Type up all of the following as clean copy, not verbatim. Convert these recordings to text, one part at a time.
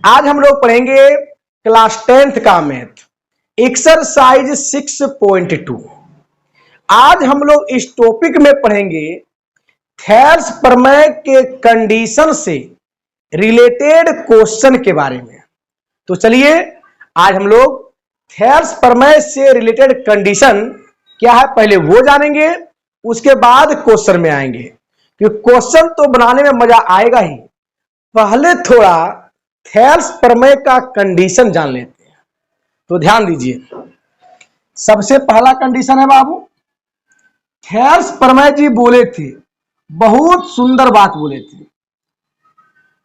आज हम लोग पढ़ेंगे क्लास 10th का मैथ एक्सरसाइज 6.2। आज हम लोग इस टॉपिक में पढ़ेंगे थेल्स प्रमेय के कंडीशन से रिलेटेड क्वेश्चन के बारे में। तो चलिए आज हम लोग थेल्स प्रमेय से रिलेटेड कंडीशन क्या है पहले वो जानेंगे, उसके बाद क्वेश्चन में आएंगे। क्योंकि क्वेश्चन तो बनाने में मजा आएगा ही, पहले थोड़ा थेल्स प्रमेय का कंडीशन जान लेते हैं। तो ध्यान दीजिए, सबसे पहला कंडीशन है बाबू, थेल्स प्रमेय जी बोले थे, बहुत सुंदर बात बोले थे।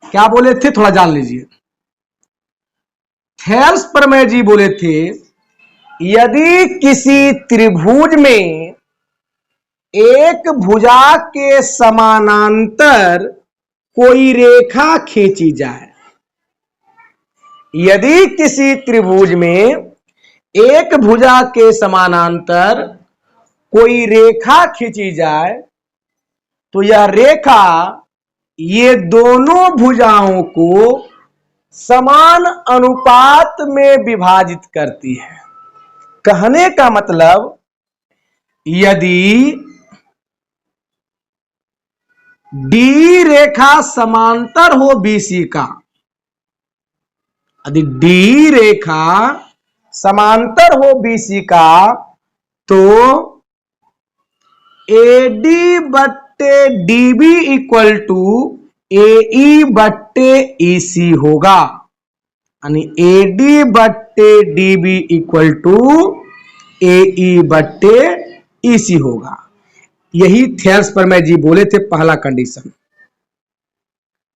क्या बोले थे थोड़ा जान लीजिए। थेल्स प्रमेय जी बोले थे, यदि किसी त्रिभुज में एक भुजा के समानांतर कोई रेखा खींची जाए, यदि किसी त्रिभुज में एक भुजा के समानांतर कोई रेखा खींची जाए तो यह रेखा ये दोनों भुजाओं को समान अनुपात में विभाजित करती है। कहने का मतलब, यदि डी रेखा समांतर हो बीसी का, यदि डी रेखा समांतर हो बीसी का, तो एडी बट्टे डीबी इक्वल टू एई बट्टे ईसी होगा। यानी एडी बट्टे डीबी इक्वल टू एई बट्टे ईसी होगा। यही थेल्स प्रमेय जी बोले थे पहला कंडीशन।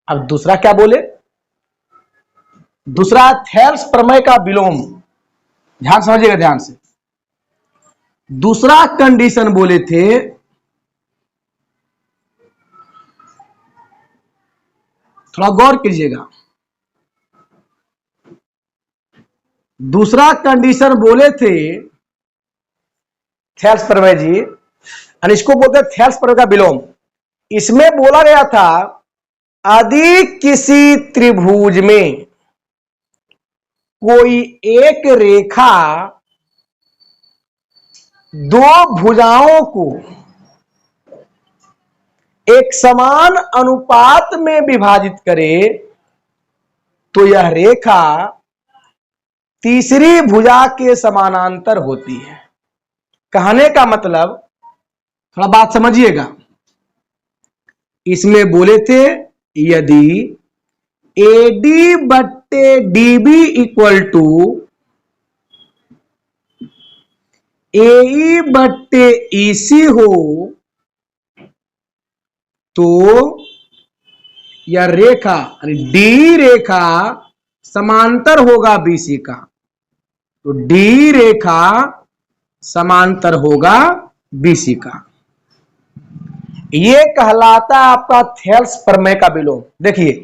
अब दूसरा क्या बोले, दूसरा थेल्स प्रमेय का विलोम। ध्यान समझिएगा ध्यान से। दूसरा कंडीशन बोले थे, थोड़ा गौर कीजिएगा। दूसरा कंडीशन बोले थे थेल्स प्रमेय जी, और इसको बोलते हैं थेल्स प्रमेय का विलोम। इसमें बोला गया था, यदि किसी त्रिभुज में कोई एक रेखा दो भुजाओं को एक समान अनुपात में विभाजित करे तो यह रेखा तीसरी भुजा के समानांतर होती है। कहने का मतलब, थोड़ा बात समझिएगा। इसमें बोले थे, यदि एडी बट्टे डीबी इक्वल टू एई बट्टे ईसी हो तो यह रेखा डी रेखा समांतर होगा बीसी का, तो डी रेखा समांतर होगा बीसी का। यह कहलाता है आपका थेल्स प्रमेय का विलोम। देखिए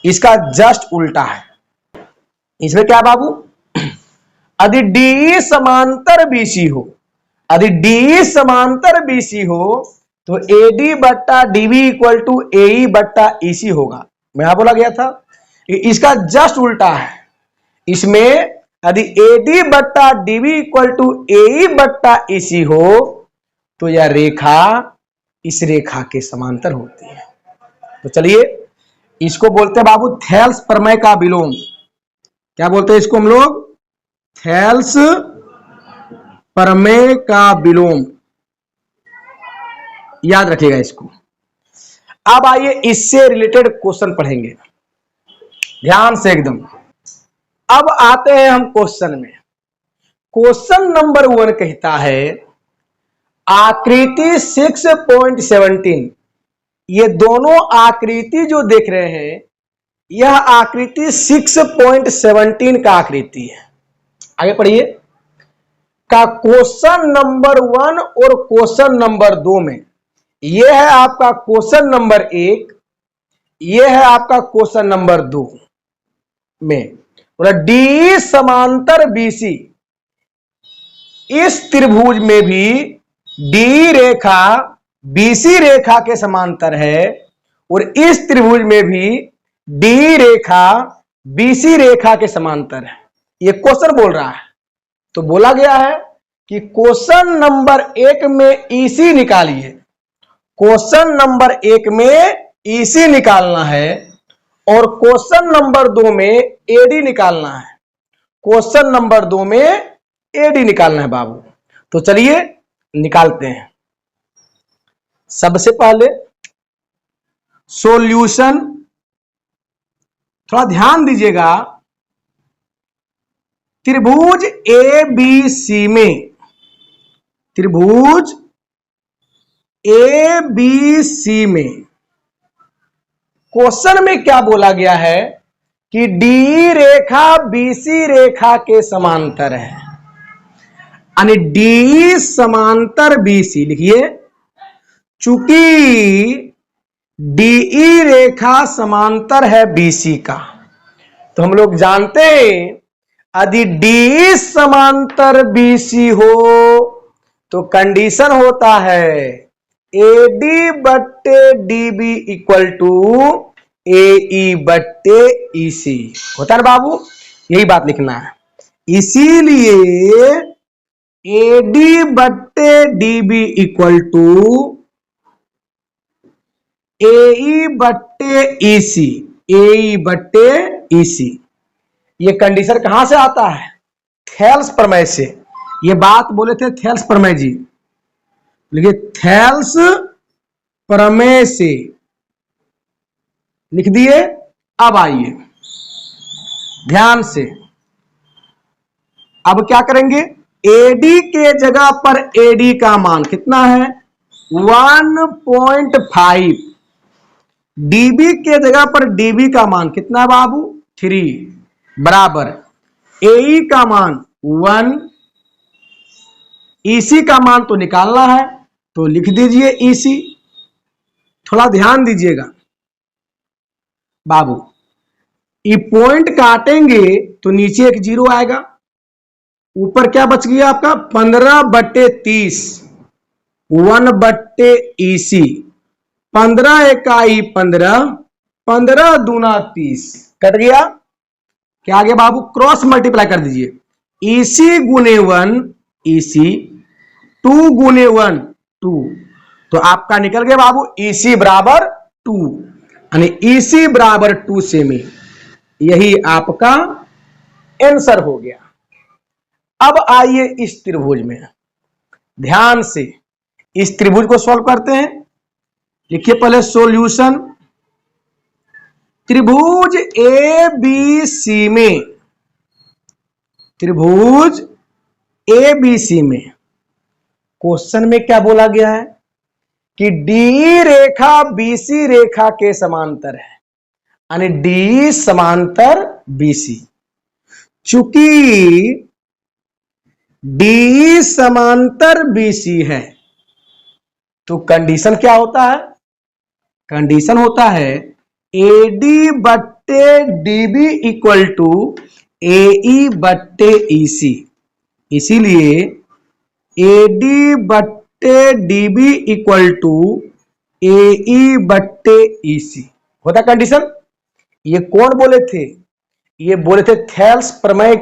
इसका जस्ट उल्टा है। इसमें क्या बाबू, यदि डी समांतर बीसी हो, यदि डी समांतर बीसी हो तो एडी बट्टा डीबी इक्वल टू एई बट्टा ईसी होगा। मैं यहां बोला गया था, इसका जस्ट उल्टा है। इसमें यदि एडी बट्टा डीबी इक्वल टू एई बट्टा ईसी हो तो यह रेखा इस रेखा के समांतर होती है। तो चलिए इसको बोलते हैं बाबू थेल्स प्रमेय का विलोम। क्या बोलते हैं इसको हम लोग? थेल्स प्रमेय का विलोम। याद रखिएगा इसको। अब आइए इससे रिलेटेड क्वेश्चन पढ़ेंगे ध्यान से एकदम। अब आते हैं हम क्वेश्चन में। क्वेश्चन नंबर 1 कहता है, आकृति 6.17। ये दोनों आकृति जो देख रहे हैं, यह आकृति 6.17 का आकृति है। आगे पढ़िए। का क्वेश्चन नंबर 1 और क्वेश्चन नंबर 2 में, यह है आपका क्वेश्चन नंबर 1, यह है आपका क्वेश्चन नंबर 2 में, डी समांतर बीसी। इस त्रिभुज में भी डी रेखा बीसी रेखा के समांतर है और इस त्रिभुज में भी डी रेखा बीसी रेखा के समांतर है। ये क्वेश्चन बोल रहा है। तो बोला गया है कि क्वेश्चन नंबर 1 में ईसी निकालिए। क्वेश्चन नंबर 1 में ईसी निकालना है और क्वेश्चन नंबर 2 में एडी निकालना है। क्वेश्चन नंबर 2 में एडी निकालना है बाबू। तो चलिए निकालते हैं। सबसे पहले सॉल्यूशन, थोड़ा ध्यान दीजिएगा। त्रिभुज ए बी सी में, त्रिभुज ए बी सी में क्वेश्चन में क्या बोला गया है कि डी रेखा बीसी रेखा के समांतर है, यानी डी समांतर बीसी। लिखिए, चूंकि डीई रेखा समांतर है बीसी का, तो हम लोग जानते हैं यदि डी समांतर बीसी हो तो कंडीशन होता है एडी बट्टे डीबी इक्वल टू एई बट्टे ईसी। होता है ना बाबू, यही बात लिखना है। इसीलिए एडी बट्टे डीबी इक्वल टू एई बट्टे ईसी, एई बट्टे ईसी। ये कंडीशन कहां से आता है? थेल्स प्रमेय से। ये बात बोले थे थेल्स प्रमेय जी, लिखिए थेल्स प्रमेय से लिख दिए। अब आइए ध्यान से, अब क्या करेंगे? एडी के जगह पर एडी का मान कितना है? 1.5। डीबी के जगह पर डीबी का मान कितना है बाबू? 3 बराबर एई का मान 1। ईसी का मान तो निकालना है, तो लिख दीजिए ईसी। थोड़ा ध्यान दीजिएगा बाबू, ये पॉइंट काटेंगे तो नीचे एक जीरो आएगा, ऊपर क्या बच गया आपका? 15/30, 1/, ईसी। 15 इकाई 15, 15 दूना 30, कट गया। क्या आ गया बाबू? क्रॉस मल्टीप्लाई कर दीजिए। ईसी गुने 1 ईसी, 2 गुने 1 2, तो आपका निकल गया बाबू ईसी बराबर 2, यानी ईसी बराबर 2 सेमी। यही आपका आंसर हो गया। अब आइए इस त्रिभुज में, ध्यान से इस त्रिभुज को सॉल्व करते हैं। लिखिए पहले सॉल्यूशन। त्रिभुज ए बी सी में, त्रिभुज ए बी सी में क्वेश्चन में क्या बोला गया है कि डी रेखा बीसी रेखा के समांतर है, यानी डी समांतर बीसी। चूंकि डी समांतर बीसी है तो कंडीशन क्या होता है? कंडीशन होता है एडी बट्टे डीबी इक्वल टू एई बट्टे ईसी। इसीलिए एडी बट्टे डीबी इक्वल टू एई बट्टे ईसी होता कंडीशन। ये कौन बोले थे? ये बोले थे थेल्स प्रमेय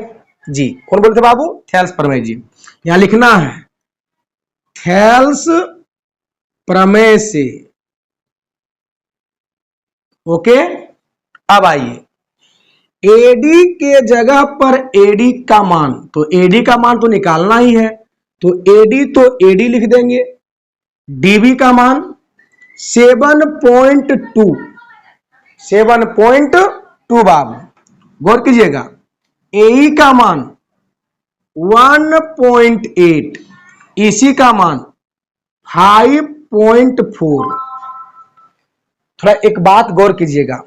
जी। कौन बोले थे बाबू? थेल्स प्रमेय जी। यहां लिखना है थेल्स प्रमेय से। ओके, अब आइए एडी के जगह पर एडी का मान, तो एडी का मान तो निकालना ही है, तो एडी तो एडी लिख देंगे। डीबी का मान 7.2, 7.2 बाबू गौर कीजिएगा। एई का मान 1.8, ईसी का मान 5.4। थोड़ा एक बात गौर कीजिएगा,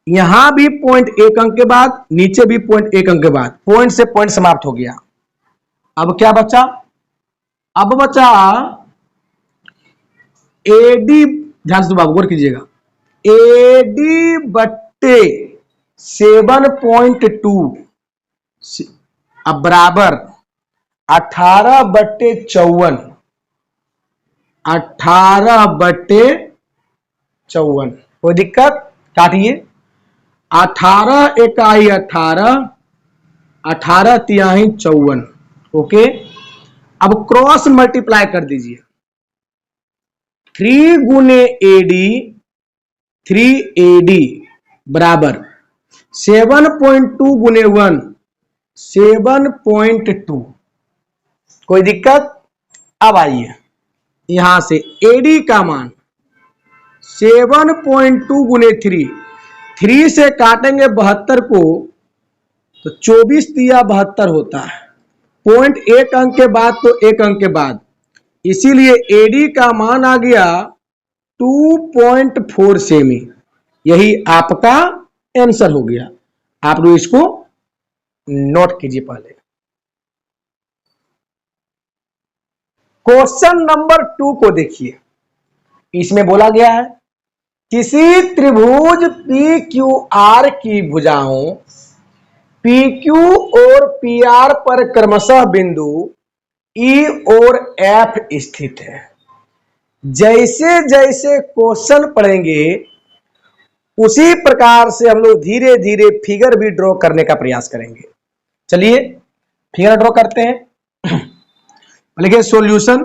यहां भी पॉइंट 1 अंक के बाद, नीचे भी पॉइंट 1 अंक के बाद, पॉइंट से पॉइंट समाप्त हो गया। अब क्या बचा? अब बचा एडी। ध्यान से बाबू गौर कीजिएगा, एडी बट्टे 7.2 अब बराबर 18/54, 18/54। कोई दिक्कत? काटिए। 18 इकाई 18, 18 तिहाई 54। ओके, अब क्रॉस मल्टीप्लाई कर दीजिए। 3 गुने एडी, 3 AD बराबर 7.2 गुने 1, 7.2। कोई दिक्कत? अब आइए यहां से एडी का मान 7.2 गुने 3, 3 से काटेंगे 72 को तो 24 तिया 72 होता है। पॉइंट एक अंक के बाद तो एक अंक के बाद, इसीलिए एडी का मान आ गया 2.4 सेमी। यही आपका आंसर हो गया। आप लोग इसको नोट कीजिए। पहले क्वेश्चन नंबर 2 को देखिए। इसमें बोला गया है किसी त्रिभुज पी क्यू आर की भुजाओं पी क्यू और पी आर पर क्रमशः बिंदु ई और एफ स्थित है। जैसे जैसे क्वेश्चन पढ़ेंगे उसी प्रकार से हम लोग धीरे धीरे फिगर भी ड्रॉ करने का प्रयास करेंगे। चलिए फिगर ड्रॉ करते हैं। लिखिए सॉल्यूशन।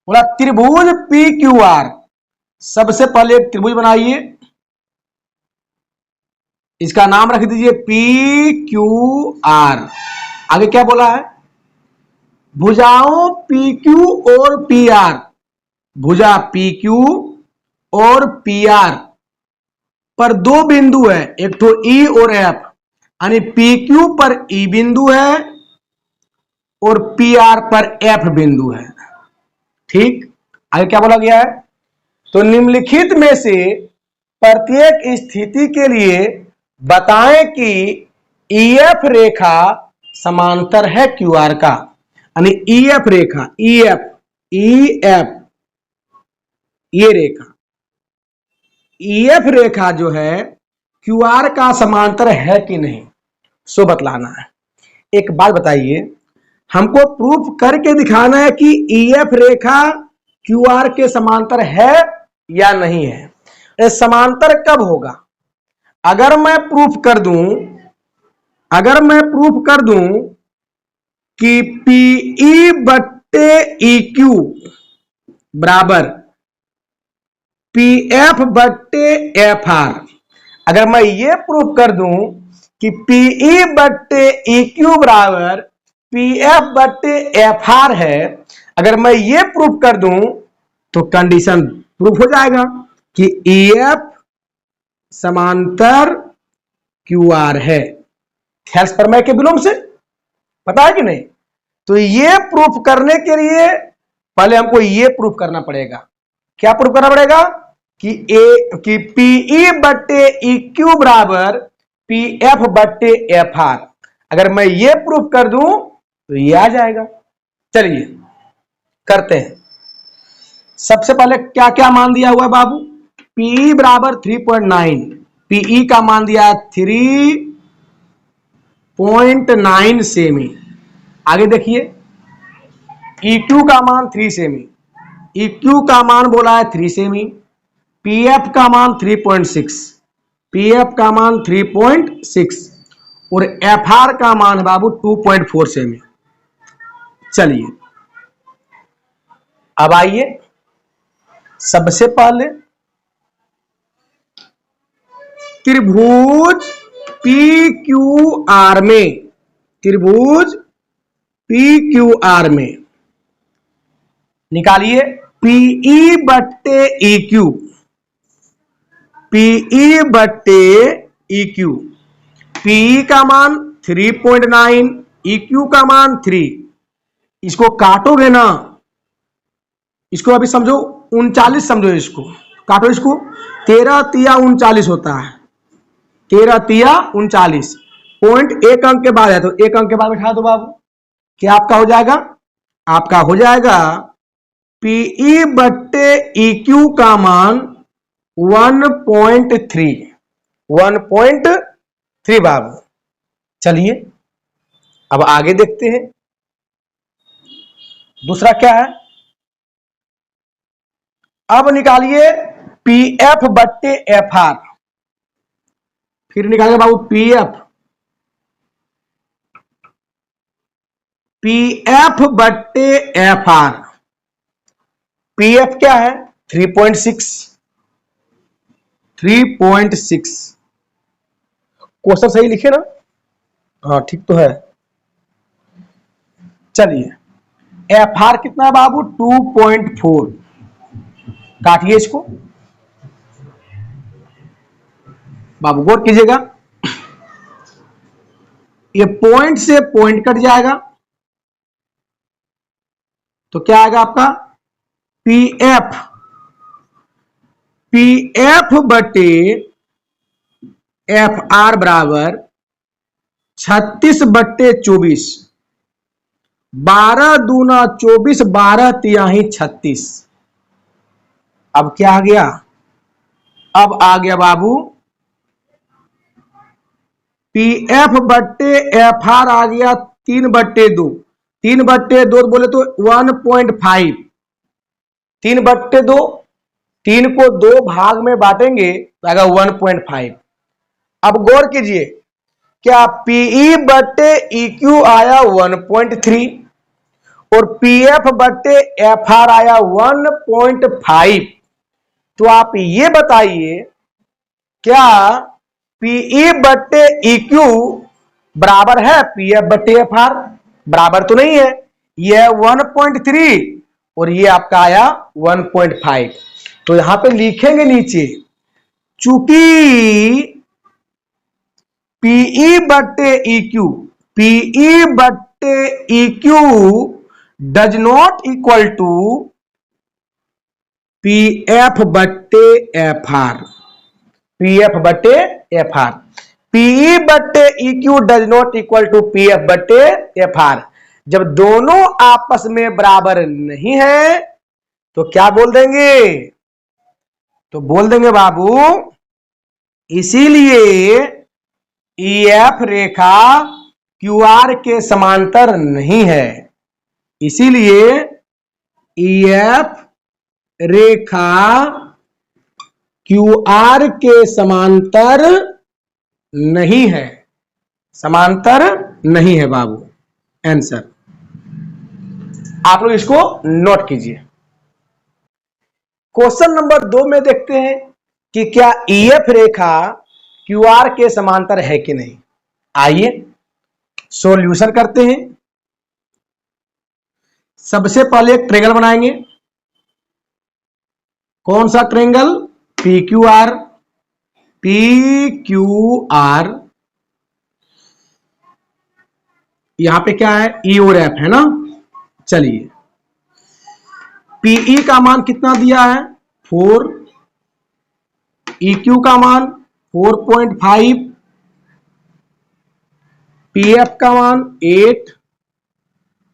बोला त्रिभुज पी क्यू आर, सबसे पहले एक त्रिभुज बनाइए, इसका नाम रख दीजिए पी क्यू आर। आगे क्या बोला है? भुजाओं पी क्यू और पी आर, भुजा पी क्यू और पी आर पर दो बिंदु है, एक तो ई और एफ, यानी पी क्यू पर ई बिंदु है और पी आर पर एफ बिंदु है। ठीक, आगे क्या बोला गया है? तो निम्नलिखित में से प्रत्येक स्थिति के लिए बताएं कि ईएफ रेखा समांतर है क्यूआर का। यानी ईएफ रेखा, ईएफ ये रेखा, ईएफ रेखा जो है क्यूआर का समांतर है कि नहीं, सो बतलाना है। एक बात बताइए, हमको प्रूफ करके दिखाना है कि ईएफ रेखा क्यूआर के समांतर है या नहीं है। समांतर कब होगा? अगर मैं प्रूफ कर दूं कि पीई बट्टे EQ बराबर पीएफ बट्टे एफआर, अगर मैं ये प्रूफ कर दूं कि पीई बट्टे EQ बराबर पीएफ बट्टे एफआर है, अगर मैं ये प्रूफ कर दूं तो कंडीशन प्रूफ हो जाएगा कि ईएफ समांतर क्यूआर है। थेल्स प्रमेय के विलोम से पता है कि नहीं? तो ये प्रूफ करने के लिए पहले हमको ये प्रूफ करना पड़ेगा। क्या प्रूफ करना पड़ेगा? कि पीई बट्टे EQ बराबर पीएफ बट्टे एफआर। अगर मैं ये प्रूफ कर दूं तो ये आ जाएगा। चलिए करते हैं। सबसे पहले क्या क्या मान दिया हुआ है बाबू? पीई बराबर 3.9, पीई का मान दिया 3.9 सेमी। आगे देखिए EQ का मान 3 सेमी, EQ का मान बोला है 3 सेमी, पीएफ का मान 3.6, पीएफ का मान 3.6 और एफआर का मान है बाबू 2.4 सेमी। चलिए अब आइए, सबसे पहले त्रिभुज PQR में, त्रिभुज PQR में निकालिए पीई बट्टे EQ, पीई बट्टे EQ, पीई का मान 3.9, EQ का मान 3। इसको काटोगे ना, इसको अभी समझो 39 समझो, इसको काटो, इसको 13 तिया 39 होता है, 13 तिया 39। पॉइंट एक अंक के बाद है तो एक अंक के बाद बैठा दो बाबू। क्या आपका हो जाएगा? आपका हो जाएगा पीई बट्टे EQ का मान 1.3, 1.3 बाबू। चलिए अब आगे देखते हैं दूसरा क्या है। अब निकालिए पीएफ बट्टे एफआर। फिर निकालेंगे बाबू पीएफ, पीएफ बट्टे एफ आर। पीएफ क्या है? 3.6, 3.6। क्वेश्चन सही लिखे ना? हाँ ठीक तो है। चलिए एफ आर कितना है बाबू? 2.4। काटिए इसको बाबू, गौर कीजिएगा, ये पॉइंट से पॉइंट कट जाएगा तो क्या आएगा आपका? पीएफ, पीएफ बटे एफ आर बराबर 36 बट्टे 24। 12 दूना 24, 12 तिहाई 36। अब क्या आ गया? अब आ गया बाबू पीएफ बट्टे एफ आर आ गया 3/2। 3/2 बोले तो 1.5। 3/2, 3 को 2 भाग में बांटेंगे तो आएगा 1.5। अब गौर कीजिए, क्या पीई बट्टे इक्यू आया 1.3 और पीएफ बट्टे एफ आर आया 1.5। तो आप ये बताइए क्या पीई बट्टे इक्यू बराबर है पीएफ बट्टे एफ आर? बराबर तो नहीं है, यह 1.3 और ये आपका आया 1.5। तो यहां पे लिखेंगे नीचे, चूंकि पीई बट्टे इक्यू, पीई बट्टे EQ does not equal to PF बट्टे एफ आर। पीएफ बट्टे एफ आर, पीई बट्टे EQ does not equal to PF बट्टे एफ आर। जब दोनों आपस में बराबर नहीं है तो क्या बोल देंगे? तो बोल देंगे बाबू इसीलिए ईएफ रेखा क्यूआर के समांतर नहीं है। इसीलिए ईएफ रेखा क्यूआर के समांतर नहीं है, समांतर नहीं है बाबू। आंसर आप लोग इसको नोट कीजिए। क्वेश्चन नंबर 2 में देखते हैं कि क्या ईएफ रेखा क्यूआर के समांतर है कि नहीं। आइए सॉल्यूशन करते हैं। सबसे पहले एक ट्रायंगल बनाएंगे। कौन सा triangle? P Q R, P Q R. यहां पे क्या है? ई और एफ है ना। चलिए पीई का मान कितना दिया है? 4। EQ का मान 4.5, पीएफ का मान 8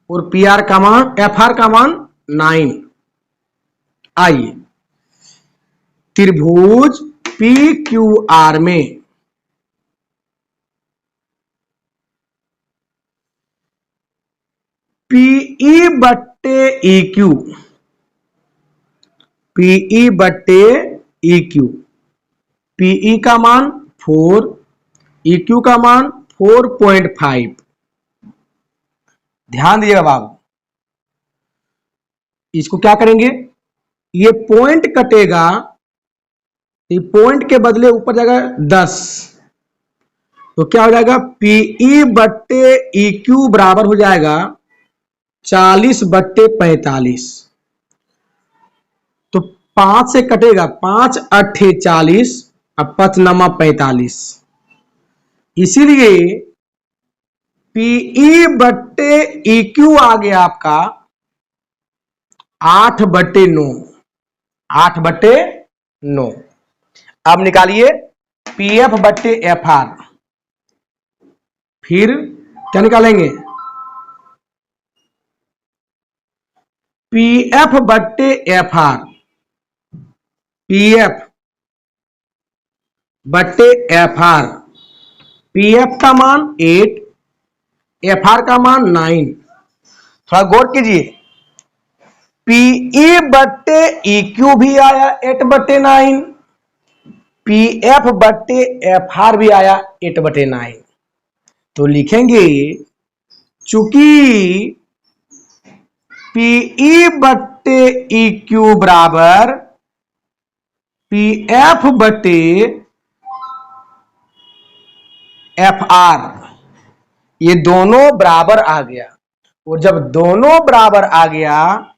और पीआर का मान, एफआर का मान 9। आइए त्रिभुज PQR में पीई बट्टे EQ, पीई बट्टे EQ, पीई का मान 4, EQ का मान 4.5। ध्यान दीजिएगा बाबू, इसको क्या करेंगे? ये पॉइंट कटेगा, ये पॉइंट के बदले ऊपर जाएगा 10, तो क्या हो जाएगा? पीई बट्टे EQ बराबर हो जाएगा 40/45। तो 5 से कटेगा, 5 8 40, अब 5 9 45। इसीलिए पीई बट्टे EQ आ गया आपका 8/9, 8/9। अब निकालिए पीएफ बट्टे एफआर। फिर क्या निकालेंगे? पीएफ बट्टे एफआर, पीएफ बट्टे एफआर। पीएफ का मान 8, एफआर का मान 9। थोड़ा गौर कीजिए, पीई बट्टे EQ भी आया 8/9 पी एफ बट्टे एफ आर भी आया 8/9। तो लिखेंगे चूंकि पीई बट्टे ई क्यू बराबर पी एफ बट्टे एफ आर, ये दोनों बराबर आ गया। और जब दोनों बराबर आ गया,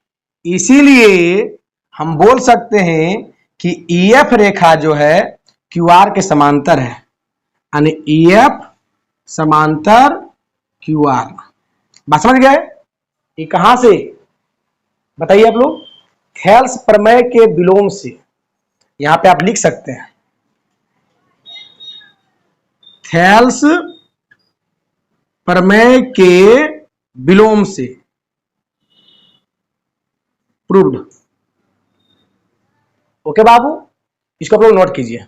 इसीलिए हम बोल सकते हैं कि ईएफ रेखा जो है क्यू आर के समांतर है, यानी ईएफ समांतर क्यू आर। बात समझ गए? ये कहां से बताइए आप लोग? थेल्स प्रमेय के विलोम से। यहां पे आप लिख सकते हैं थेल्स प्रमेय के विलोम से प्रूव्ड। ओके बाबू, इसको आप लोग नोट कीजिए।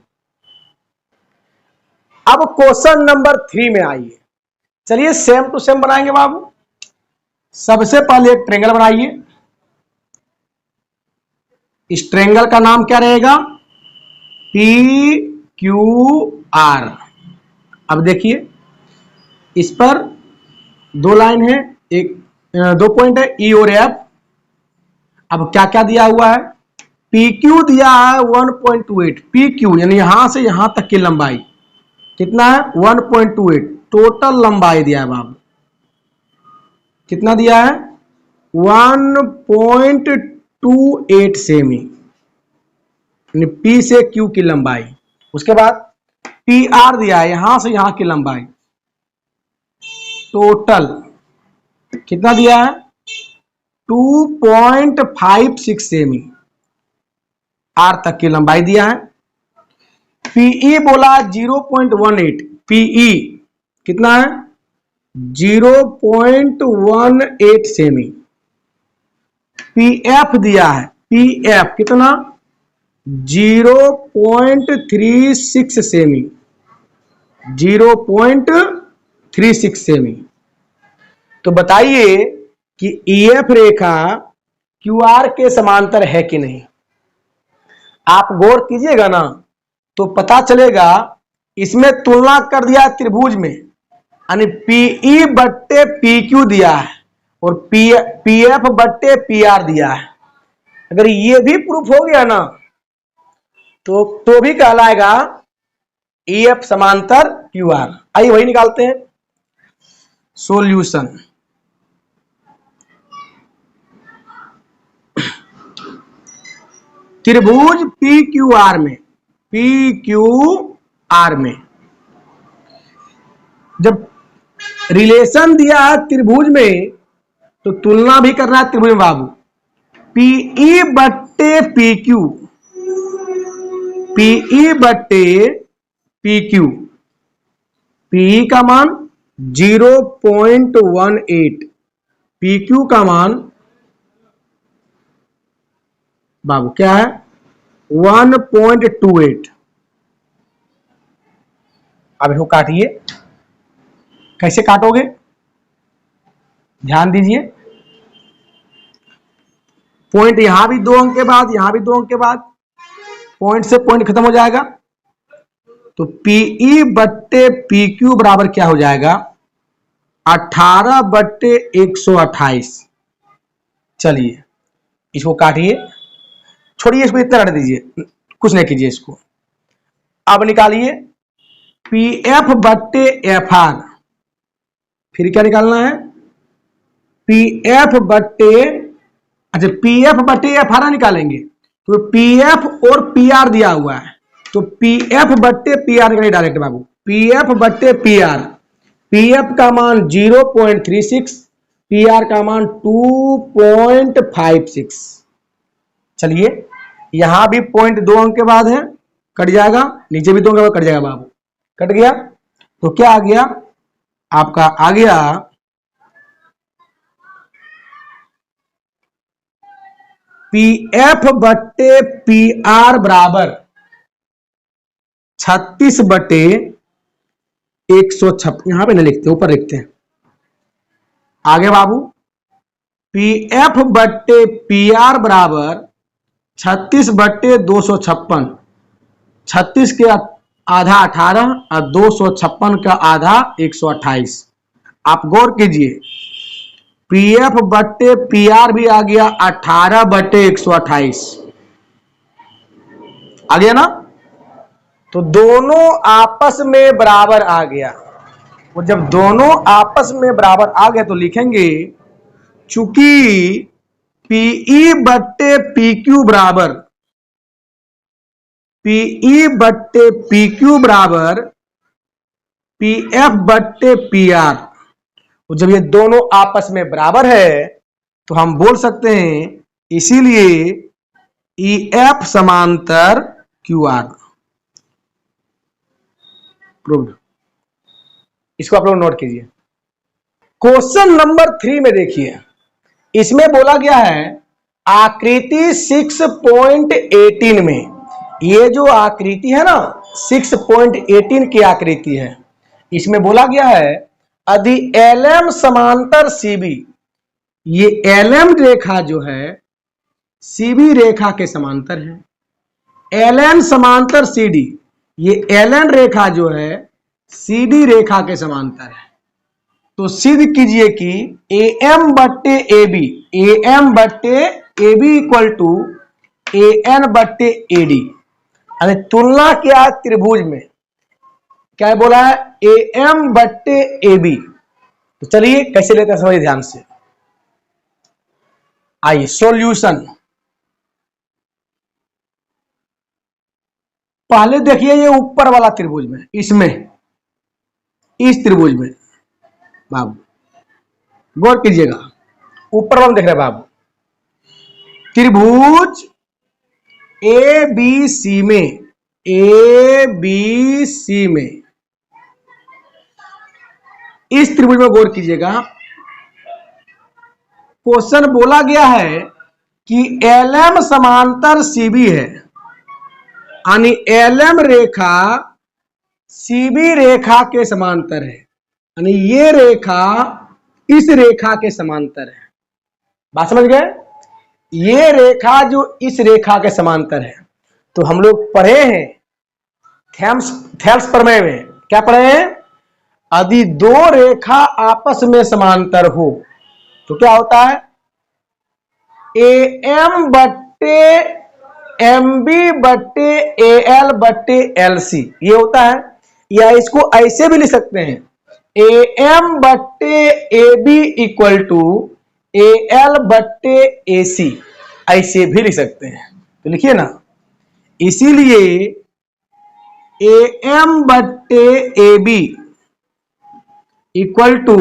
अब क्वेश्चन नंबर 3 में आइए। चलिए सेम टू सेम बनाएंगे बाबू। सबसे पहले एक ट्रेंगल बनाइए। इस ट्रेंगल का नाम क्या रहेगा? P Q R. अब देखिए, इस पर दो लाइन है, एक 2 पॉइंट है ई और एफ। अब क्या क्या दिया हुआ है? पी क्यू दिया है 1.28। पी क्यू यानी यहां से यहां तक की लंबाई कितना है? 1.28। टोटल लंबाई दिया है बाबू, कितना दिया है? 1.28 सेमी, यानी पी से क्यू की लंबाई। उसके बाद पी आर दिया है यहां से यहां की लंबाई, टोटल कितना दिया है? 2.56 सेमी, आर तक की लंबाई दिया है। पीई बोला 0.18। पीई कितना है? 0.18 सेमी। पीएफ दिया है, पीएफ कितना? 0.36 सेमी, 0.36 सेमी। तो बताइए कि ईएफ रेखा क्यूआर के समांतर है कि नहीं? आप गौर कीजिएगा ना तो पता चलेगा। इसमें तुलना कर दिया त्रिभुज में, यानी पीई बट्टे पी क्यू दिया है और पीएफ बट्टे पी आर दिया है। अगर ये भी प्रूफ हो गया ना तो भी कहलाएगा ईएफ समांतर क्यू आर। आइए वही निकालते हैं। सॉल्यूशन। त्रिभुज पी क्यू आर में, पी क्यू आर में जब रिलेशन दिया है त्रिभुज में तो तुलना भी करना है त्रिभुज में बाबू। पीई बट्टे पी क्यू, पीई बट्टे पी क्यू, पीई का मान 0.18, पी क्यू का मान बाबू क्या है? 1.28। अब इसको काटिए। कैसे काटोगे? ध्यान दीजिए। पॉइंट यहां भी 2 अंक के बाद, यहां भी 2 अंक के बाद, पॉइंट से पॉइंट खत्म हो जाएगा। तो पीई बट्टे पी क्यू बराबर क्या हो जाएगा? 18/128। चलिए इसको काटिए, छोड़िए इसको, इतना रख दीजिए, कुछ नहीं कीजिए इसको। अब निकालिए पी एफ बट्टे एफ आर। फिर क्या निकालना है? पी एफ बट्टे, अच्छा पी एफ बट्टे एफ आर निकालेंगे तो पी एफ और पी आर दिया हुआ है, तो पी एफ बट्टे पी आर निकालिए डायरेक्ट बाबू। पी एफ बट्टे पी आर, पी एफ का मान 0.36, पी आर का मान 2.56। चलिए यहां भी पॉइंट 2 अंक के बाद है, कट जाएगा। नीचे भी 2 अंक के बाद कट जाएगा बाबू, कट गया। तो क्या आ गया आपका? आ गया पी एफ बट्टे पी आर बराबर 36/156। यहां पे नहीं लिखते, ऊपर लिखते हैं। आगे बाबू पी एफ बट्टे पी आर बराबर 36/256। 36 के आधा 18 और 256 का आधा 128। आप गौर कीजिए, पीएफ बट्टे पीआर भी आ गया 18/128 आ गया ना। तो दोनों आपस में बराबर आ गया। और जब दोनों आपस में बराबर आ गया तो लिखेंगे चूंकि पीई बट्टे पीक्यू बराबर पीई बट्टे पीक्यू बराबर पीएफ बट्टे पीआर। और जब ये दोनों आपस में बराबर है तो हम बोल सकते हैं इसीलिए ईएफ समांतर क्यूआर। प्रूव्ड। इसको आप लोग नोट कीजिए। क्वेश्चन नंबर 3 में देखिए, इसमें बोला गया है आकृति 6.18 में, ये जो आकृति है ना 6.18 की आकृति है, इसमें बोला गया है यदि एलएम समांतर सीबी, ये एलएम रेखा जो है सीबी रेखा के समांतर है। एलएन समांतर सीडी, ये एलएन रेखा जो है सीडी रेखा के समांतर है। तो सिद्ध कीजिए कि एएम बट्टे एबी, एएम बट्टे एबी इक्वल टू एएन बट्टे एडी। अरे तुलना क्या त्रिभुज में, क्या बोला है एएम बट्टे एबी। तो चलिए कैसे लेते हैं समझिए ध्यान से। आइए सॉल्यूशन। पहले देखिए ये ऊपर वाला त्रिभुज में, इसमें इस त्रिभुज में बाबू गौर कीजिएगा, ऊपर वाला देख रहे बाबू, त्रिभुज ए बी सी में, ए बी सी में, इस त्रिभुज में गौर कीजिएगा। क्वेश्चन बोला गया है कि एलएम समांतर सीबी है, यानी एलएम रेखा सीबी रेखा के समांतर है, यानी ये रेखा इस रेखा के समांतर है। बात समझ गए? ये रेखा जो इस रेखा के समांतर है। तो हम लोग पढ़े हैं थेल्स प्रमेय में, क्या पढ़े हैं? यदि दो रेखा आपस में समांतर हो तो क्या होता है? एएम बट्टे एमबी बट्टे एएल बट्टे एलसी, ये होता है। या इसको ऐसे भी लिख सकते हैं, एएम बट्टे एबी इक्वल टू एएल बट्टे एसी, ऐसे भी लिख सकते हैं। तो लिखिए ना, इसीलिए एएम बट्टे एबी इक्वल टू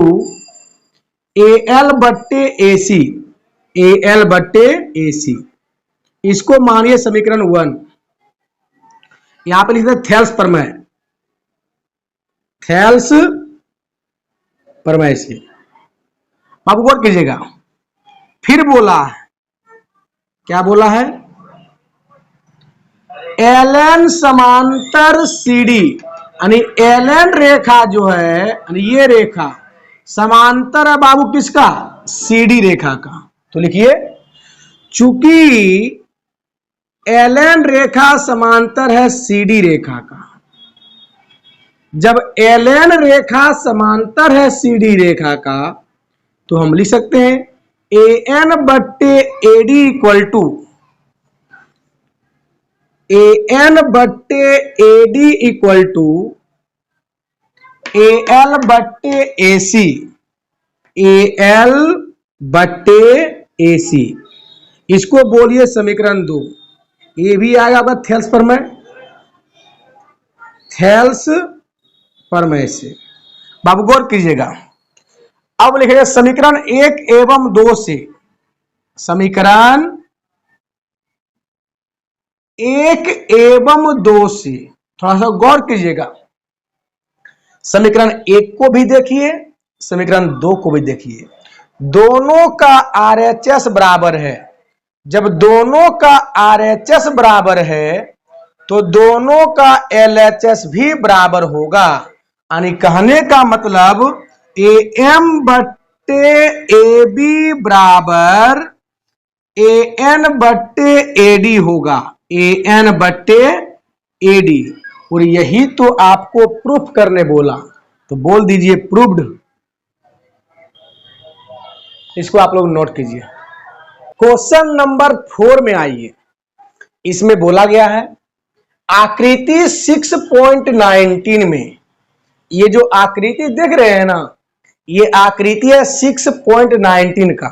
एएल बट्टे एसी, एएल बट्टे एसी। इसको मानिए समीकरण 1। यहां पे लिखते हैं थेल्स प्रमेय, थेल्स प्रमेय से आप गौर कीजिएगा। फिर बोला है, क्या बोला है? एलएन समांतर सीडी, यानी एलएन रेखा जो है, यानी ये रेखा समांतर है बाबू किसका? सीडी रेखा का। तो लिखिए चूंकि एलएन रेखा समांतर है सीडी रेखा का, जब एलएन रेखा समांतर है सीडी रेखा का तो हम लिख सकते हैं एएन बट्टे एडी इक्वल टू एएन बट्टे एडी इक्वल टू एएल बट्टे एसी, एएल बट्टे एसी। इसको बोलिए समीकरण 2। ये भी आएगा आपका थेल्स प्रमेय, थेल्स प्रमेय से। बाबू गौर कीजिएगा। अब लिखेंगे समीकरण 1 एवं 2 से, समीकरण 1 एवं 2 से थोड़ा सा गौर कीजिएगा। समीकरण 1 को भी देखिए, समीकरण 2 को भी देखिए। दोनों का आरएचएस बराबर है। जब दोनों का आरएचएस बराबर है तो दोनों का एलएचएस भी बराबर होगा। यानी कहने का मतलब एएम बट्टे एबी बराबर एएन बट्टे एडी होगा, एएन बट्टे AD, और यही तो आपको प्रूफ करने बोला, तो बोल दीजिए प्रूव्ड। इसको आप लोग नोट कीजिए। क्वेश्चन नंबर 4 में आइए। इसमें बोला गया है आकृति 6.19 में, ये जो आकृति देख रहे हैं ना, ये आकृति है 6.19 का।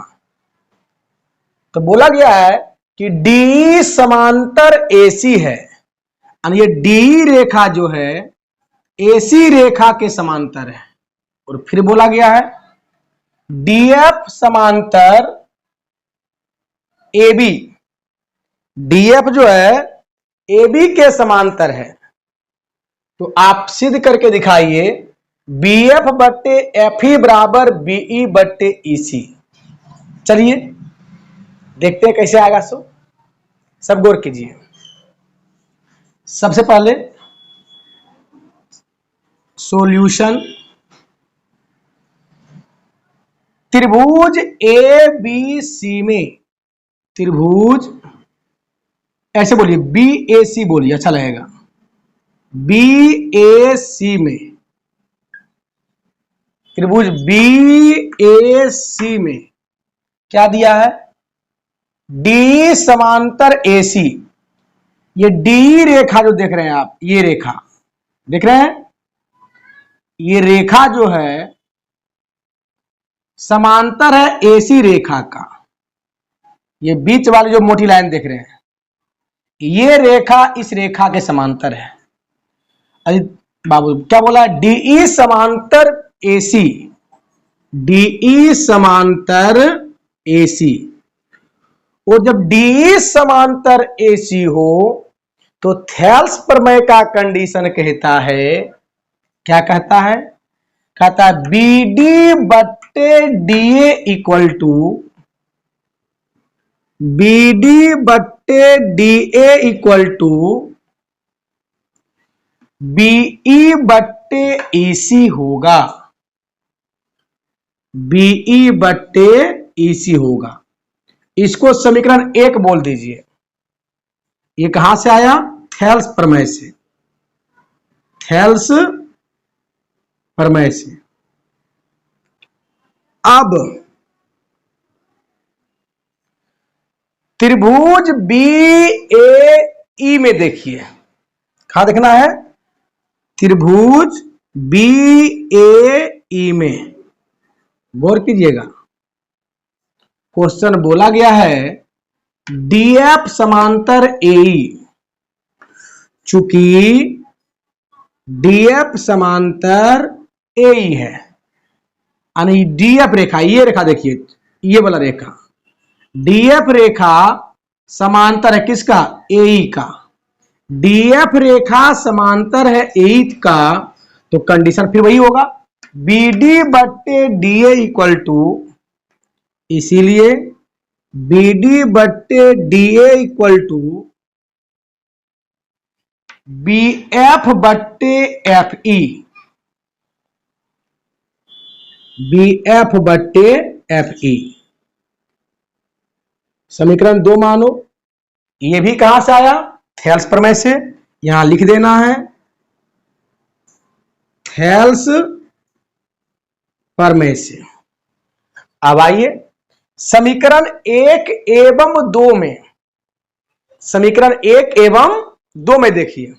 तो बोला गया है कि डी समांतर AC है, और ये डी रेखा जो है AC रेखा के समांतर है। और फिर बोला गया है DF समांतर AB, DF जो है AB के समांतर है। तो आप सिद्ध करके दिखाइए BF बट्टे FE बराबर BE बट्टे EC। चलिए देखते हैं कैसे आएगा। सब गौर कीजिए। सबसे पहले सॉल्यूशन, त्रिभुज ABC में, त्रिभुज ऐसे बोलिए BAC बोलिए, अच्छा लगेगा। BAC में, त्रिभुज BAC में क्या दिया है? D समांतर AC। ये D रेखा जो देख रहे हैं आप, ये रेखा देख रहे हैं, ये रेखा जो है समांतर है AC रेखा का। ये बीच वाली जो मोटी लाइन देख रहे हैं, ये रेखा इस रेखा के समांतर है। अरे बाबू क्या बोला? DE समांतर AC, DE समांतर AC। और जब DE समांतर AC हो तो थेल्स प्रमेय का कंडीशन कहता है, क्या कहता है? कहता है BD बट्टे DA इक्वल टू, BD बट्टे DA इक्वल टू BE बट्टे EC होगा, BE बट्टे EC होगा। इसको समीकरण 1 बोल दीजिए। ये कहां से आया? थेल्स प्रमेय से, थेल्स प्रमेय से। अब त्रिभुज BAE में देखिए, कहां देखना है? त्रिभुज BAE में गौर कीजिएगा। क्वेश्चन बोला गया है DF समांतर AE, चूंकि DF समांतर AE है, यानी DF रेखा, ये रेखा देखिए, ये वाला रेखा DF रेखा समांतर है किसका? AE का। DF रेखा समांतर है AE का, तो कंडीशन फिर वही होगा BD बट्टे DA इक्वल टू, इसीलिए BD बट्टे DA इक्वल टू BF बट्टे FE, BF बट्टे FE। समीकरण 2 मानो। ये भी कहां से आया? थेल्स प्रमेय से। यहां लिख देना है थेल्स प्रमेय से। अब आइए समीकरण 1 एवं 2 में, समीकरण 1 एवं 2 में देखिए,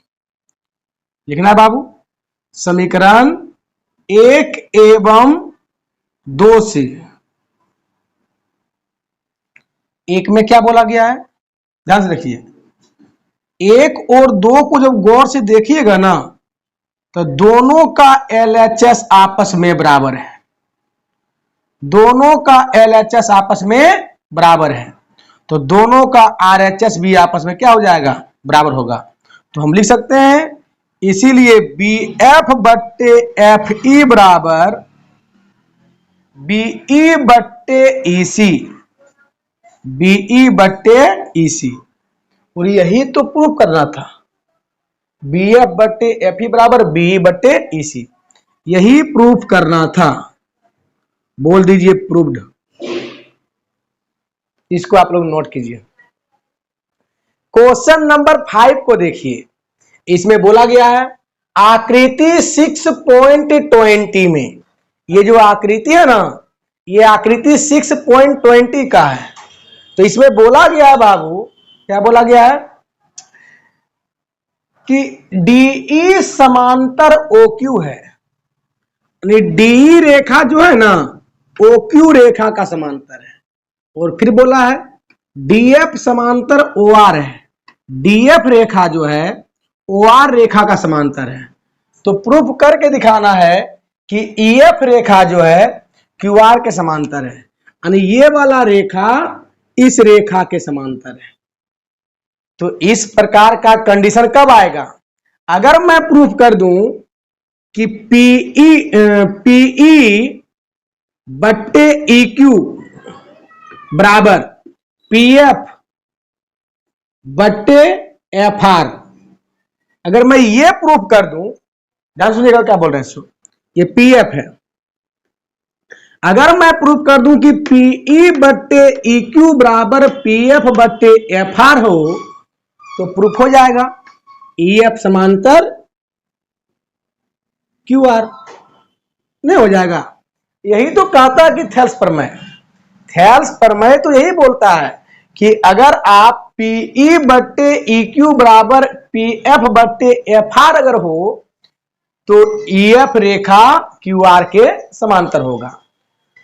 लिखना है बाबू। समीकरण 1 एवं 2 से, एक में क्या बोला गया है? ध्यान से देखिए, 1 और 2 को जब गौर से देखिएगा ना, तो दोनों का LHS आपस में बराबर है, दोनों का LHS आपस में बराबर है, तो दोनों का RHS भी आपस में क्या हो जाएगा? बराबर होगा। तो हम लिख सकते हैं इसीलिए BF बट्टे FE बराबर BE बट्टे EC, BE बट्टे EC। और यही तो प्रूफ करना था, BF बट्टे FE बराबर BE बट्टे EC, यही प्रूफ करना था। बोल दीजिए प्रूव्ड। इसको आप लोग नोट कीजिए। क्वेश्चन नंबर 5 को देखिए। इसमें बोला गया है आकृति 6.20 में, ये जो आकृति है ना, ये आकृति 6.20 का है। तो इसमें बोला गया है बाबू, क्या बोला गया है कि DE समांतर OQ है, यानी DE रेखा जो है ना OQ रेखा का समांतर है। और फिर बोला है DF समांतर OR है, DF रेखा जो है OR रेखा का समांतर है। तो प्रूफ करके दिखाना है कि EF रेखा जो है QR के समांतर है, यानी ये वाला रेखा इस रेखा के समांतर है। तो इस प्रकार का कंडीशन कब आएगा? अगर मैं प्रूफ कर दूं कि PE बट्टे EQ बराबर PF बट्टे FR, अगर मैं ये प्रूफ कर दूं, ध्यान सुनिएगा क्या बोल रहे हैं, ये PF है। अगर मैं प्रूफ कर दूं कि PE बट्टे EQ बराबर PF बट्टे FR हो, तो प्रूफ हो जाएगा EF समांतर QR, नहीं हो जाएगा? यही तो कहता है कि थेल्स प्रमेय, थेल्स प्रमेय तो यही बोलता है कि अगर आप PE बट्टे EQ बराबर PF बट्टे FR अगर हो तो EF रेखा QR के समांतर होगा।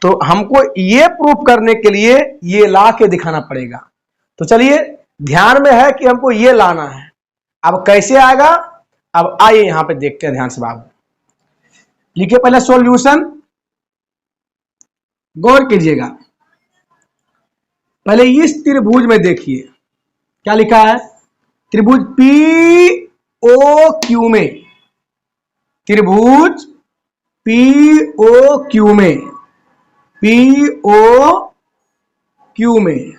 तो हमको ये प्रूफ करने के लिए ये ला के दिखाना पड़ेगा। तो चलिए, ध्यान में है कि हमको ये लाना है। अब कैसे आएगा, अब आइए यहां पे देखते हैं ध्यान से बाबू। लिखिए पहले सॉल्यूशन, गौर कीजिएगा। पहले इस त्रिभुज में देखिए क्या लिखा है, त्रिभुज POQ में, त्रिभुज POQ में, POQ में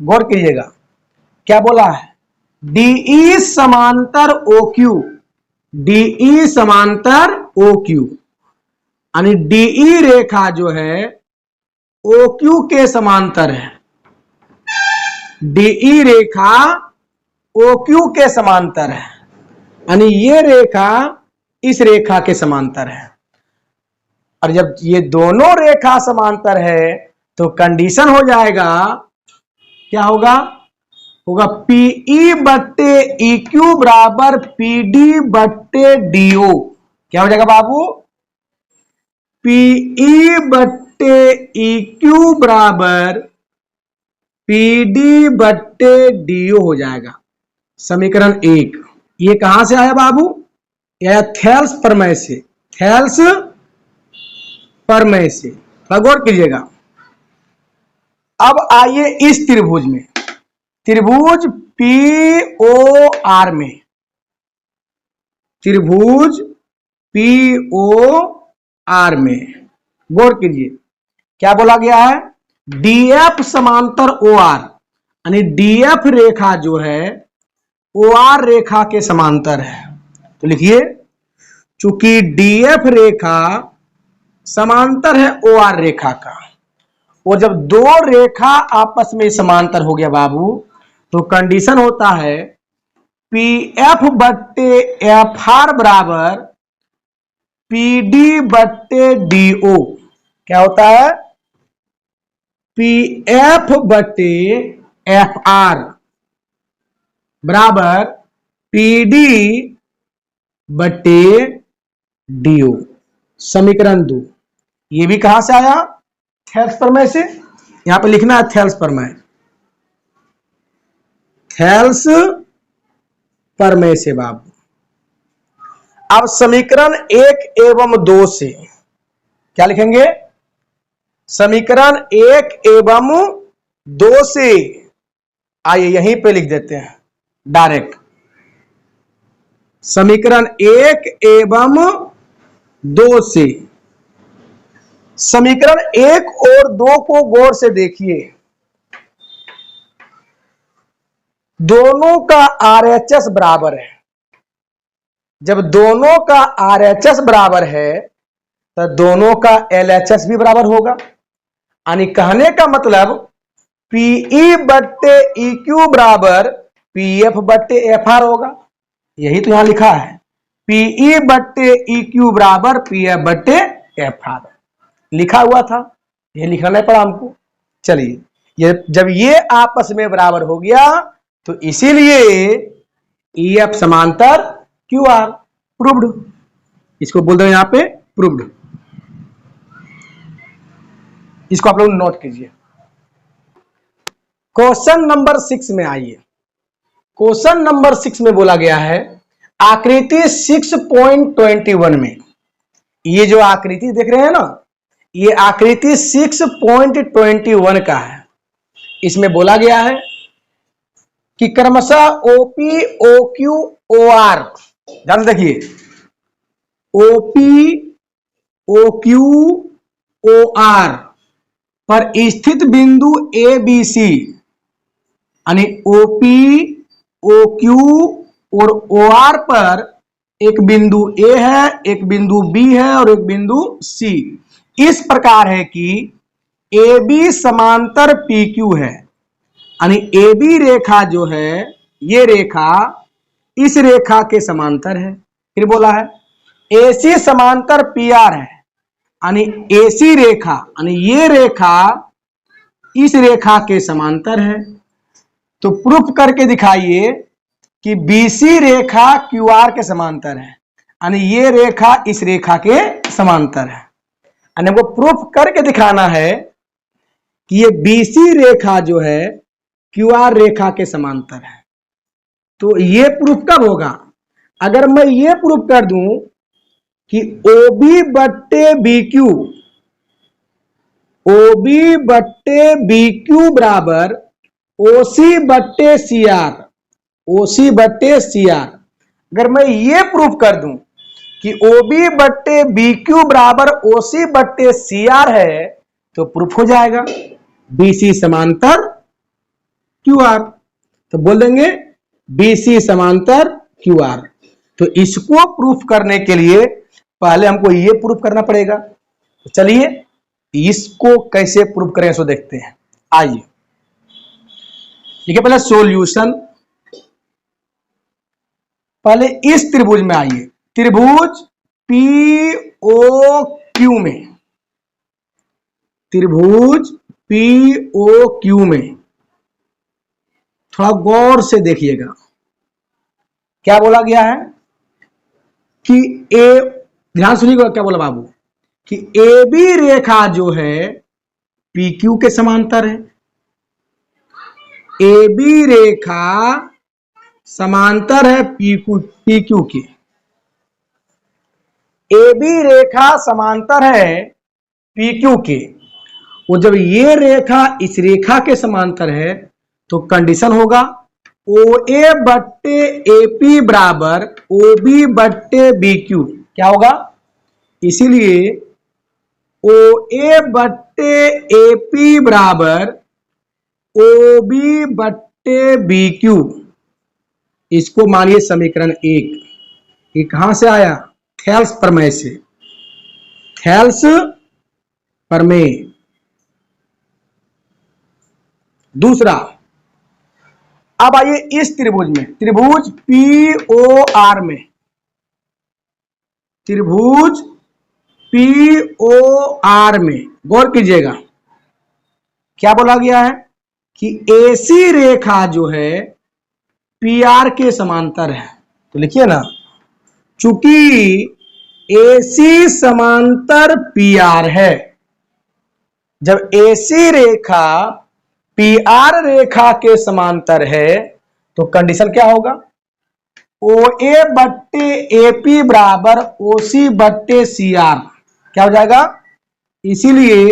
गौर कीजिएगा क्या बोला है, DE समांतर OQ, DE समांतर OQ, यानी DE रेखा जो है OQ के समांतर है, DE रेखा OQ के समांतर है, यानी ये रेखा इस रेखा के समांतर है। और जब ये दोनों रेखा समांतर है तो कंडीशन हो जाएगा, क्या होगा, होगा PE बट्टे EQ बराबर PD बट्टे DO। क्या हो जाएगा बाबू, PE बट्टे EQ बराबर PD बट्टे DO हो जाएगा। समीकरण 1। ये कहां से आया बाबू, यह थेल्स प्रमेय से, थेल्स प्रमेय से, गौर कीजिएगा। अब आइए इस त्रिभुज में, त्रिभुज POR में, त्रिभुज POR में गौर कीजिए क्या बोला गया है, DF समांतर OR, यानी DF रेखा जो है OR रेखा के समांतर है। तो लिखिए, चूंकि DF रेखा समांतर है OR रेखा का, और जब दो रेखा आपस में समांतर हो गया बाबू, तो कंडीशन होता है PF बट्टे FR बराबर PD बट्टे DO। क्या होता है, PF बट्टे FR बराबर PD बट्टे DO। समीकरण 2। ये भी कहां से आया, थेल्स प्रमेय से। यहां पे लिखना है थेल्स प्रमेय, थेल्स प्रमेय से बाबू। अब समीकरण 1 एवं 2 से क्या लिखेंगे, समीकरण 1 एवं 2 से, आइए यहीं पे लिख देते हैं डायरेक्ट। समीकरण 1 एवं 2 से, समीकरण 1 और 2 को गौर से देखिए, दोनों का RHS बराबर है। जब दोनों का RHS बराबर है तो दोनों का LHS भी बराबर होगा, यानी कहने का मतलब PE बट्टे EQ बराबर PF बट्टे FR होगा। यही तो यहां लिखा है, पीई बट्टे ई क्यू बराबर पी एफ बट्टे एफ आर लिखा हुआ था, ये लिखना नहीं पड़ा हमको। चलिए, ये जब ये आपस में बराबर हो गया तो इसीलिए ई एफ समांतर क्यू आर, प्रूव्ड। इसको बोल दो यहां पे प्रूव्ड। इसको आप लोग नोट कीजिए। क्वेश्चन नंबर 6 में आइए। क्वेश्चन नंबर 6 में बोला गया है, आकृति 6.21 में, ये जो आकृति देख रहे हैं ना, ये आकृति 6.21 का है। इसमें बोला गया है कि क्रमशः ओपी ओक्यू ओ आर, ध्यान से देखिए, ओपी ओक्यू ओ आर पर स्थित बिंदु ए बी सी, यानी ओपी ओक्यू और ओ आर पर एक बिंदु ए है, एक बिंदु बी है और एक बिंदु सी इस प्रकार है कि ए बी समांतर पी क्यू है, यानी ए बी रेखा जो है, ये रेखा इस रेखा के समांतर है। फिर बोला है ए सी समांतर पी आर है, यानी ए सी रेखा, यानी ये रेखा इस रेखा के समांतर है। तो प्रूफ करके दिखाइए कि बीसी रेखा क्यू आर के समांतर है, यानी ये रेखा इस रेखा के समांतर है। यानी हमको प्रूफ करके दिखाना है कि ये बीसी रेखा जो है क्यू आर रेखा के समांतर है। तो ये प्रूफ कब होगा? अगर मैं ये प्रूफ कर दूं कि ओबी बट्टे बी क्यू, ओबी बट्टे बी क्यू बराबर ओसी बट्टे सी आर, ओसी बट्टे सी आर, अगर मैं ये प्रूफ कर दूं कि ओबी बट्टे बी क्यू बराबर ओसी बट्टे सी आर है, तो प्रूफ हो जाएगा बीसी समांतर क्यू आर। तो बोल देंगे बीसी समांतर क्यू आर। तो इसको प्रूफ करने के लिए पहले हमको ये प्रूफ करना पड़ेगा। तो चलिए इसको कैसे प्रूफ करें सो देखते हैं। आइए देखिए, पहले सॉल्यूशन, पहले इस त्रिभुज में आइए, त्रिभुज पी ओ क्यू में, त्रिभुज पी ओ क्यू में थोड़ा गौर से देखिएगा। क्या बोला गया है कि ए, ध्यान सुनिएगा क्या बोला बाबू, कि ए बी रेखा जो है पी क्यू के समांतर है। ए बी रेखा समांतर है पी क्यू के। ए बी रेखा समांतर है पी क्यू के। वो जब ये रेखा इस रेखा के समांतर है तो कंडीशन होगा ओ ए बट्टे ए पी बराबर ओ बी बट्टे बी क्यू। क्या होगा? इसीलिए ओ ए बट्टे ए पी बराबर ओ बी बट्टे बी क्यू। इसको मानिए समीकरण 1। ये कहां से आया? थेल्स प्रमेय से, थेल्स प्रमेय। दूसरा, अब आइए इस त्रिभुज में, त्रिभुज पी ओ आर में, त्रिभुज पी ओ आर में गौर कीजिएगा। क्या बोला गया है कि एसी रेखा जो है पी आर के समांतर है। तो लिखिए ना, चूंकि एसी समांतर पी आर है, जब एसी रेखा पी आर रेखा के समांतर है तो कंडीशन क्या होगा? ओ ए बट्टे ए पी बराबर ओ सी बट्टे सी आर। क्या हो जाएगा? इसीलिए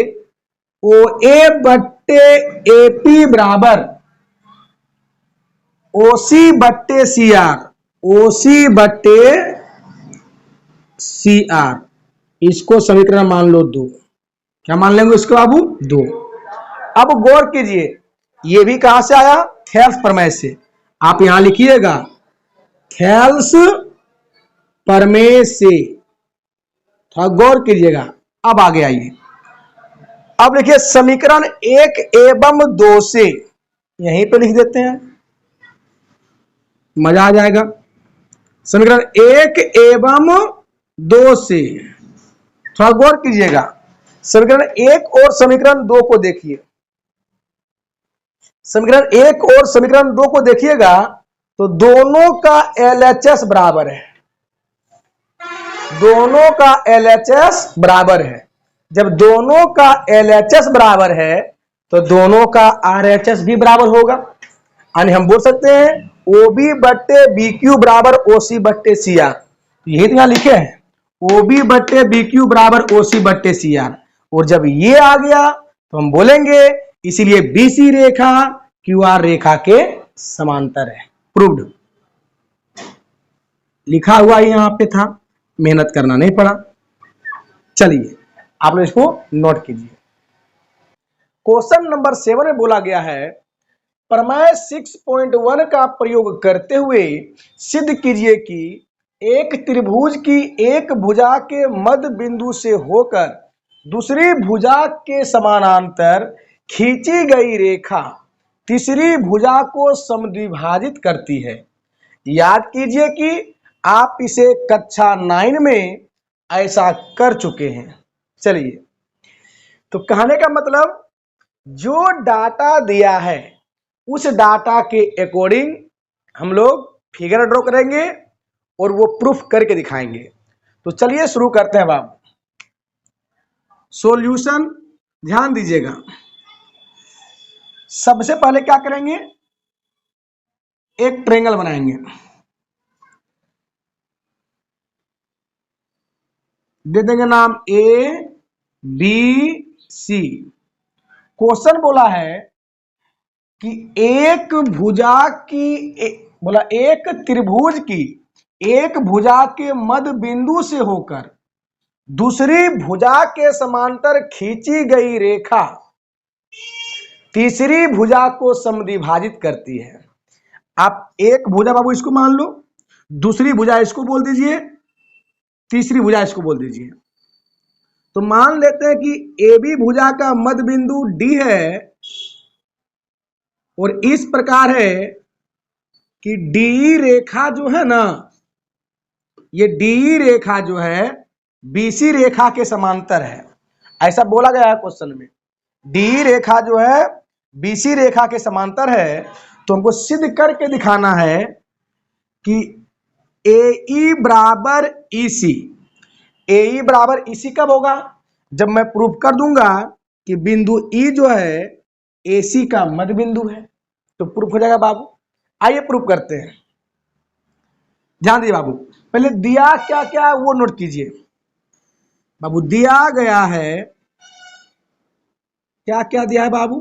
ओ ए बट्टे ए पी बराबर ओ सी बट्टे सी आर, ओ सी बट्टे सी आर। इसको समीकरण मान लो 2। क्या मान लेंगे इसको बाबू? 2। अब गौर कीजिए, ये भी कहां से आया? थेल्स प्रमेय से। आप यहां लिखिएगा थेल्स प्रमेय से, थोड़ा गौर कीजिएगा। अब आगे आइए, अब लिखिए समीकरण 1 एवं 2 से, यहीं पे लिख देते हैं, मजा आ जाएगा। समीकरण 1 एवं 2 से, थोड़ा गौर कीजिएगा, समीकरण 1 और समीकरण 2 को देखिए। समीकरण 1 और समीकरण 2 को देखिएगा तो दोनों का LHS बराबर है, दोनों का LHS बराबर है। जब दोनों का LHS बराबर है तो दोनों का RHS भी बराबर होगा। यानी हम बोल सकते हैं OB बट्टे BQ बराबर OC बट्टे CR। यही तो यहां लिखे हैं OB बट्टे BQ बराबर OC बट्टे CR। और जब ये आ गया तो हम बोलेंगे इसीलिए BC रेखा QR रेखा के समांतर है। प्रूव्ड, लिखा हुआ यहां पे था, मेहनत करना नहीं पड़ा। चलिए आप लोग इसको नोट कीजिए। क्वेश्चन नंबर 7 में बोला गया है प्रमेय 6.1 का प्रयोग करते हुए सिद्ध कीजिए कि एक त्रिभुज की एक भुजा के मध्य बिंदु से होकर दूसरी भुजा के समानांतर खींची गई रेखा तीसरी भुजा को समद्विभाजित करती है। याद कीजिए कि आप इसे कक्षा 9 में ऐसा कर चुके हैं। चलिए, तो कहने का मतलब जो डाटा दिया है उस डाटा के अकॉर्डिंग हम लोग फिगर ड्रॉ करेंगे और वो प्रूफ करके दिखाएंगे। तो चलिए शुरू करते हैं बाबू। सॉल्यूशन ध्यान दीजिएगा। सबसे पहले क्या करेंगे, एक ट्रायंगल बनाएंगे, दे देंगे नाम ABC। क्वेश्चन बोला है कि एक भुजा की बोला एक त्रिभुज की एक भुजा के मध्य बिंदु से होकर दूसरी भुजा के समांतर खींची गई रेखा तीसरी भुजा को समद्विभाजित करती है। आप एक भुजा बाबू इसको मान लो, दूसरी भुजा इसको बोल दीजिए, तीसरी भुजा इसको बोल दीजिए। तो मान लेते हैं कि AB भुजा का मध्य बिंदु D है और इस प्रकार है कि DE रेखा जो है ना, ये DE रेखा जो है BC रेखा के समांतर है। ऐसा बोला गया है क्वेश्चन में, DE रेखा जो है BC रेखा के समांतर है। तो हमको सिद्ध करके दिखाना है कि AE बराबर EC। AE बराबर EC कब होगा, जब मैं प्रूफ कर दूंगा कि बिंदु E जो है AC का मध्य बिंदु है, तो प्रूफ हो जाएगा बाबू। आइए प्रूफ करते हैं। ध्यान दीजिए बाबू, पहले दिया क्या क्या है वो नोट कीजिए बाबू। दिया गया है, क्या क्या दिया है बाबू,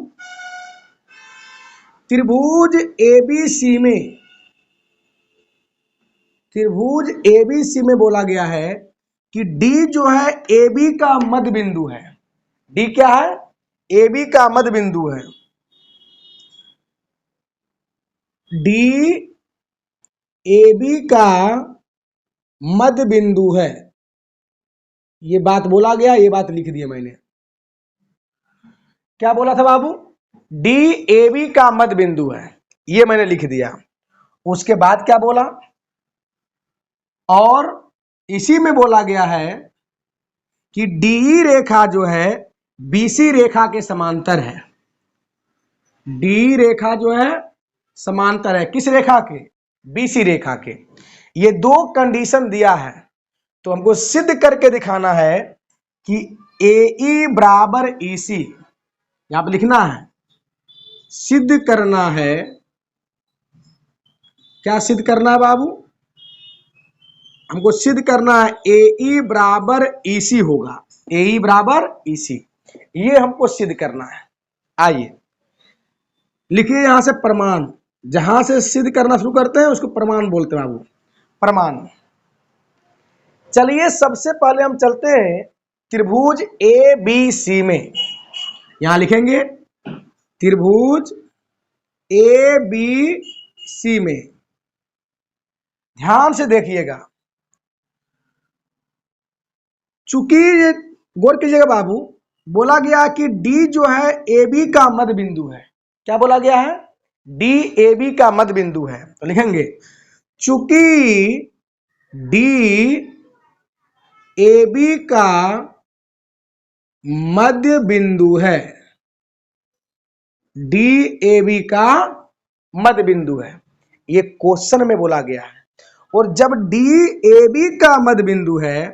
त्रिभुज ABC में, त्रिभुज ABC में बोला गया है कि D जो है AB का मध्य बिंदु है। D क्या है, AB का मध्य बिंदु है। D AB का मध्य बिंदु है, ये बात बोला गया, ये बात लिख दिया मैंने। क्या बोला था बाबू, D AB का मध्य बिंदु है, ये मैंने लिख दिया। उसके बाद क्या बोला, और इसी में बोला गया है कि DE रेखा जो है BC रेखा के समांतर है। DE रेखा जो है समांतर है किस रेखा के, BC रेखा के। ये दो कंडीशन दिया है, तो हमको सिद्ध करके दिखाना है कि AE बराबर EC, यहां पर लिखना है, सिद्ध करना है। क्या सिद्ध करना है बाबू, हमको सिद्ध करना है AE बराबर EC होगा, AE बराबर EC, ये हमको सिद्ध करना है। आइए लिखिए यहां से प्रमाण, जहां से सिद्ध करना शुरू करते हैं उसको प्रमाण बोलते हैं बाबू, प्रमाण। चलिए सबसे पहले हम चलते हैं त्रिभुज ABC में, यहां लिखेंगे त्रिभुज ABC में। ध्यान से देखिएगा, चूंकि गौर कीजिएगा बाबू, बोला गया कि D जो है AB का मध्य बिंदु है। क्या बोला गया है, D AB का मध्य बिंदु है। तो लिखेंगे चूंकि डी ए बी का मध्य बिंदु है। डी ए बी का मध्य बिंदु है, ये क्वेश्चन में बोला गया है। और जब डी ए बी का मध्य बिंदु है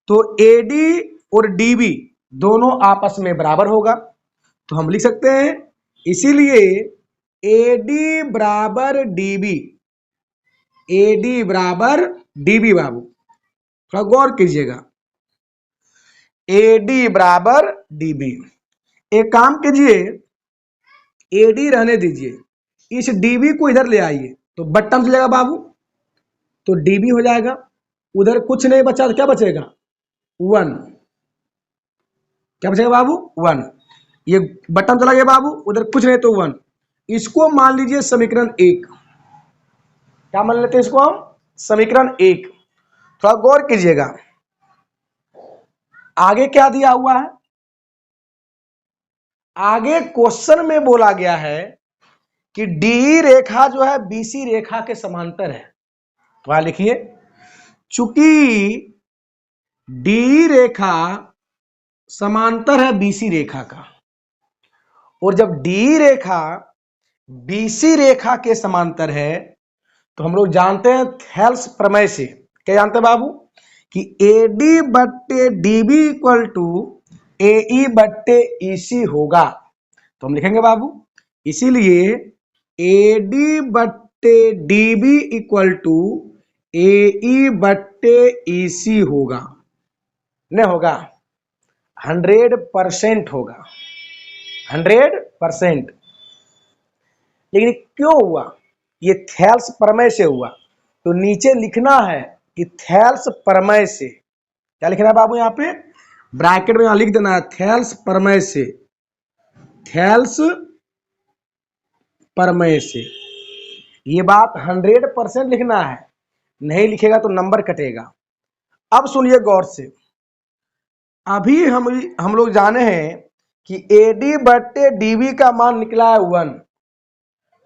तो ए डी और डी बी दोनों आपस में बराबर होगा, तो हम लिख सकते हैं इसीलिए ए डी बराबर डी बी, ए डी बराबर डी बी। बाबू थोड़ा गौर कीजिएगा, ए डी बराबर डी बी। एक काम कीजिए, ए डी रहने दीजिए, इस डी बी को इधर ले आइए तो बट्टा में चलेगा बाबू, तो डी बी हो जाएगा। उधर कुछ नहीं बचा तो क्या बचेगा, 1। क्या बचेगा बाबू, 1। ये बटन चला गया बाबू, उधर कुछ नहीं तो 1। इसको मान लीजिए समीकरण 1। क्या मान लेते हैं इसको हम, समीकरण 1। थोड़ा गौर कीजिएगा, आगे क्या दिया हुआ है। आगे क्वेश्चन में बोला गया है कि डी रेखा जो है बीसी रेखा के समांतर है। तो वहां लिखिए, चूंकि डी रेखा समांतर है बीसी रेखा का, और जब डी रेखा बीसी रेखा के समांतर है तो हम लोग जानते हैं थेल्स प्रमेय से, क्या जानते हैं बाबू, कि ए डी बट्टे डी बी इक्वल टू ए ई बट्टे ई सी होगा। तो हम लिखेंगे बाबू, इसीलिए ए डी बट्टे डी बी इक्वल टू ए ई बट्टे ई सी होगा। नहीं होगा, 100% होगा, 100%। लेकिन क्यों हुआ, ये थेल्स प्रमेय से हुआ। तो नीचे लिखना है कि थेल्स प्रमेय से, क्या लिखना है बाबू, यहाँ पे ब्रैकेट में यहाँ लिख देना है थेल्स प्रमेय से, थेल्स प्रमेय से। ये बात 100% लिखना है, नहीं लिखेगा तो नंबर कटेगा। अब सुनिए गौर से, अभी हम लोग जाने हैं कि ए डी बट्टे डी बी का मान निकला है 1,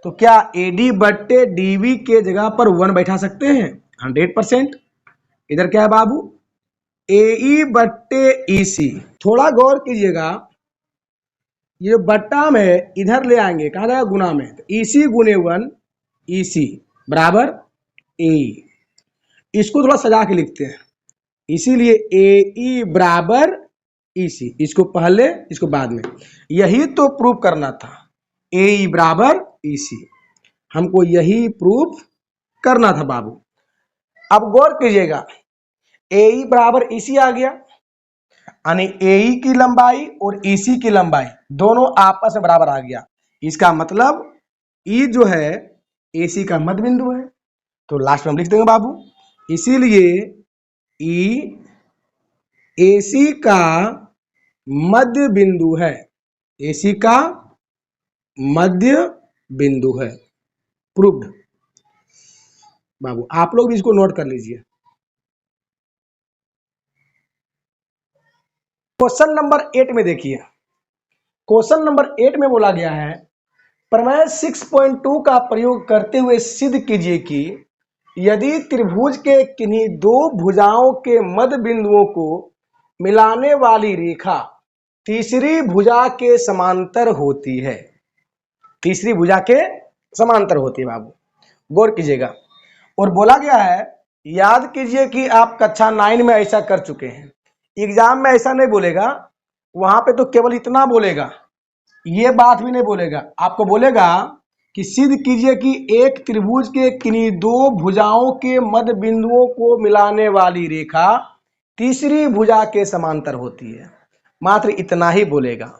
तो क्या ए डी बट्टे डी बी के जगह पर 1 बैठा सकते हैं, 100%। इधर क्या है बाबू, ए ई बट्टे ई सी। थोड़ा गौर कीजिएगा, ये बट्टा में इधर ले आएंगे, कहा जाएगा गुना में, तो ई सी गुने 1 ई सी बराबर ए। इसको थोड़ा सजा के लिखते हैं, इसीलिए ए ई बराबर ई सी, इसको पहले इसको बाद में। यही तो प्रूफ करना था, ए ई बराबर ई सी, हमको यही प्रूफ करना था बाबू। अब गौर कीजिएगा, ए ई बराबर ई सी आ गया, यानी ए ई की लंबाई और ई सी की लंबाई दोनों आपस में बराबर आ गया। इसका मतलब ई जो है ए सी का मध्य बिंदु है, तो लास्ट में हम लिख देंगे बाबू, इसीलिए ई ए सी का मध्य बिंदु है, ए सी का मध्य बिंदु है। प्रूव्ड बाबू, आप लोग भी इसको नोट कर लीजिए। क्वेश्चन नंबर 8 में देखिए, क्वेश्चन नंबर 8 में बोला गया है, प्रमेय 6.2 का प्रयोग करते हुए सिद्ध कीजिए कि यदि त्रिभुज के किन्हीं दो भुजाओं के मध्य बिंदुओं को मिलाने वाली रेखा तीसरी भुजा के समांतर होती है, तीसरी भुजा के समांतर होती है। बाबू गौर कीजिएगा, और बोला गया है, याद कीजिए कि आप कक्षा 9 में ऐसा कर चुके हैं। एग्जाम में ऐसा नहीं बोलेगा, वहां पे तो केवल इतना बोलेगा, ये बात भी नहीं बोलेगा। आपको बोलेगा कि सिद्ध कीजिए कि एक त्रिभुज के किन्हीं दो भुजाओं के मध्य बिंदुओं को मिलाने वाली रेखा तीसरी भुजा के समांतर होती है। मात्र इतना ही बोलेगा।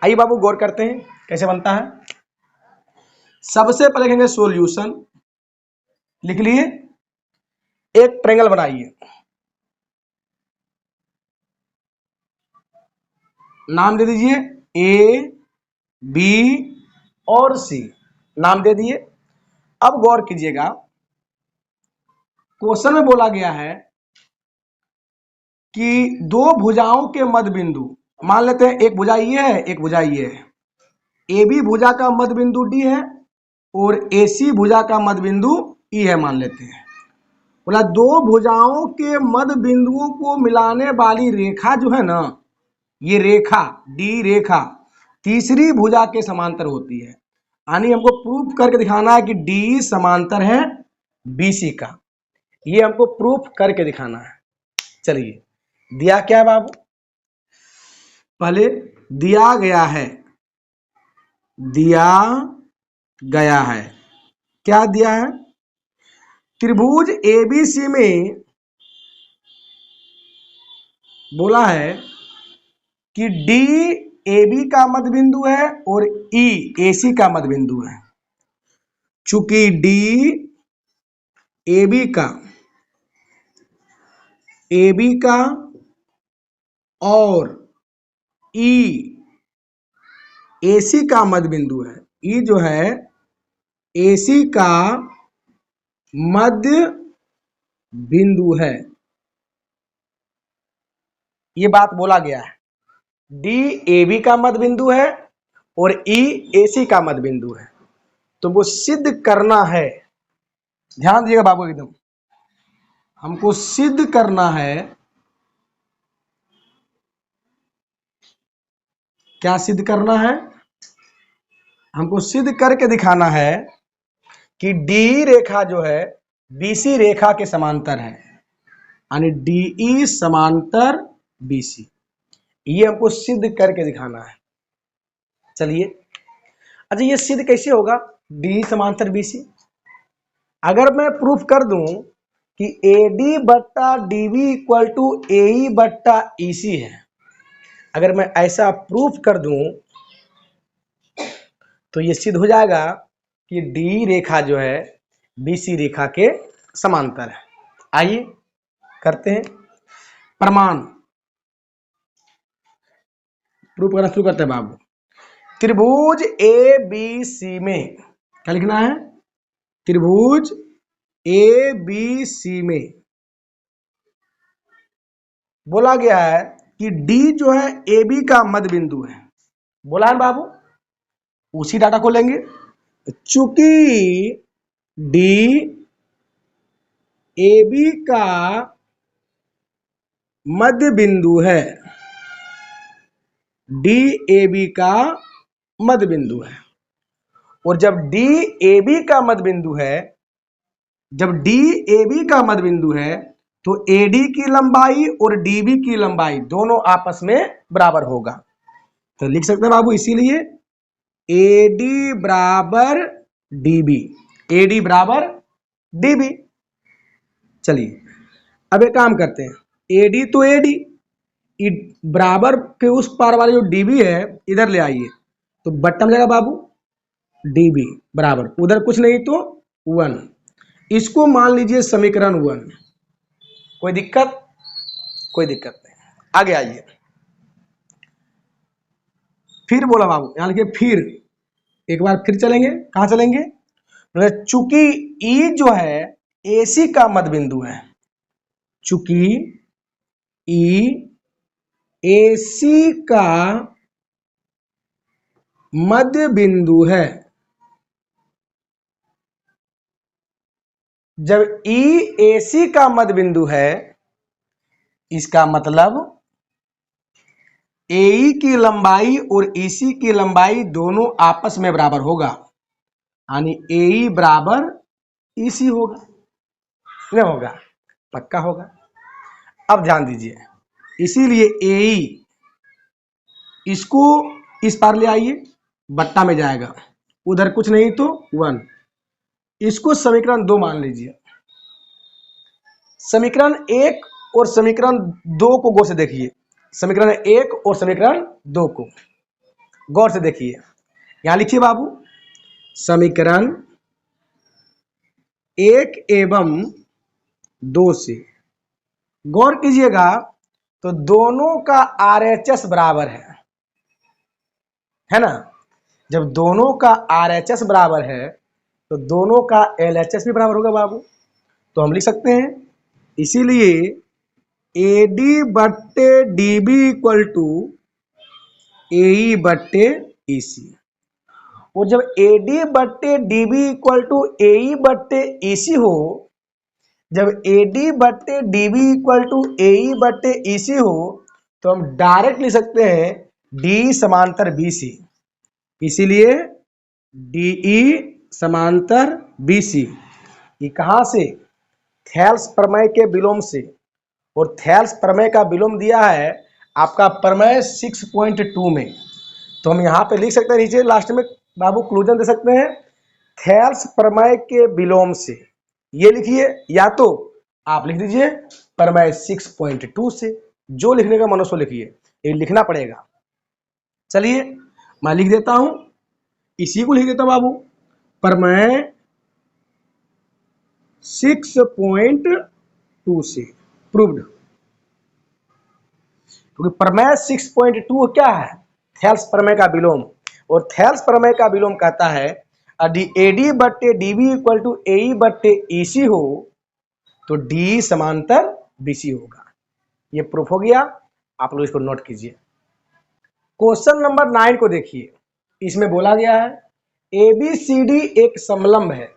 आइए बाबू गौर करते हैं कैसे बनता है। सबसे पहले कहेंगे सॉल्यूशन, लिख लिए, एक ट्रायंगल बनाइए, नाम दे दीजिए ए बी और सी, नाम दे दिए। अब गौर कीजिएगा, क्वेश्चन में बोला गया है कि दो भुजाओं के मध्य बिंदु, मान लेते हैं एक भुजा ये है, एक भुजा ये है। ए बी भुजा का मध्य बिंदु डी है और ए सी भुजा का मध्य बिंदु ई है, मान लेते हैं। बोला दो भुजाओं के मध्य बिंदुओं को मिलाने वाली रेखा जो है ना, ये रेखा डी रेखा तीसरी भुजा के समांतर होती है। यानी हमको प्रूफ करके दिखाना है कि डी समांतर है बीसी का। ये हमको प्रूफ करके दिखाना है। चलिए, दिया क्या है बाबू? पहले दिया गया है, दिया गया है, क्या दिया है? त्रिभुज एबीसी में बोला है कि डी AB का मध्य बिंदु है और E AC का मध्य बिंदु है। चूंकि D AB का और E AC का मध्य बिंदु है, E जो है AC का मध्य बिंदु है, ये बात बोला गया है। डी AB का मध्य बिंदु है और E AC का मध्य बिंदु है। तो वो सिद्ध करना है, ध्यान दीजिएगा बाबू एकदम, हमको सिद्ध करना है। क्या सिद्ध करना है? हमको सिद्ध करके दिखाना है कि डी रेखा जो है BC रेखा के समांतर है, यानी DE समांतर BC। ये हमको सिद्ध करके दिखाना है। चलिए, अच्छा ये सिद्ध कैसे होगा DE समांतर BC? अगर मैं प्रूफ कर दूं कि AD बट्टा DB इक्वल टू AE बट्टा EC है, अगर मैं ऐसा प्रूफ कर दूं तो ये सिद्ध हो जाएगा कि डी रेखा जो है BC रेखा के समांतर है। आइए करते हैं प्रमाण, प्रूफ करना शुरू करते हैं बाबू। त्रिभुज ABC में क्या लिखना है? त्रिभुज ABC में बोला गया है कि D जो है AB का मध्य बिंदु है। बोला है बाबू, उसी डाटा को लेंगे। चूंकि D AB का मध्य बिंदु है, D AB का मध्य बिंदु है, और जब D AB का मध्य बिंदु है, जब D AB का मध्य बिंदु है तो AD की लंबाई और DB की लंबाई दोनों आपस में बराबर होगा। तो लिख सकते हैं बाबू, इसीलिए AD बराबर DB, AD बराबर DB। चलिए अब एक काम करते हैं, AD तो AD बराबर के उस पार वाले जो DB है इधर ले आइए, तो बट्टा में जाएगा बाबू DB बराबर, उधर कुछ नहीं तो 1। इसको मान लीजिए समीकरण 1। कोई दिक्कत? कोई दिक्कत नहीं। आगे आइए, फिर बोला बाबू, यहां लिखिए फिर, एक बार फिर चलेंगे। कहां चलेंगे? चूंकि E जो है AC का मध्य बिंदु है, चूंकि E AC का मध्य बिंदु है, जब E AC का मध्य बिंदु है, इसका मतलब AE की लंबाई और EC की लंबाई दोनों आपस में बराबर होगा, यानी AE बराबर EC होगा। नहीं होगा? पक्का होगा। अब ध्यान दीजिए, इसीलिए AE इसको इस पार ले आइए, बट्टा में जाएगा, उधर कुछ नहीं तो 1। इसको समीकरण 2 मान लीजिए। समीकरण 1 और समीकरण 2 को गौर से देखिए, समीकरण 1 और समीकरण 2 को गौर से देखिए। यहां लिखिए बाबू, समीकरण 1 एवं 2 से गौर कीजिएगा तो दोनों का RHS बराबर है ना? जब दोनों का RHS बराबर है तो दोनों का LHS भी बराबर होगा बाबू। तो हम लिख सकते हैं, इसीलिए AD बट्टे DB इक्वल टू AE बट्टे EC। और जब AD बट्टे DB इक्वल टू AE बट्टे EC हो, जब AD बट्टे DB इक्वल टू AE बट्टे EC हो तो हम डायरेक्ट लिख सकते हैं D समांतर BC। इसीलिए DE समांतर BC। ये कहां से? थेल्स प्रमेय के विलोम से। और थेल्स प्रमेय का विलोम दिया है आपका प्रमेय 6.2 में। तो हम यहाँ पे लिख सकते हैं, नीचे लास्ट में बाबू क्लूजन दे सकते हैं, थेल्स प्रमेय के विलोम से। ये लिखिए, या तो आप लिख दीजिए प्रमेय 6.2 से, जो लिखने का मन हो सो लिखिए, ये लिखना पड़ेगा। चलिए मैं लिख देता हूं, इसी को लिख देता हूं बाबू, प्रमेय 6.2 से प्रूव्ड। क्योंकि प्रमेय 6.2 क्या है? थेल्स प्रमेय का विलोम। और थेल्स प्रमेय का विलोम कहता है यदि AD बट्टे DB इक्वल टू AE बट्टे EC हो तो D समांतर BC होगा। ये प्रूफ हो गया, आप लोग इसको नोट कीजिए। क्वेश्चन नंबर 9 को देखिए, इसमें बोला गया है ABCD एक समलंब है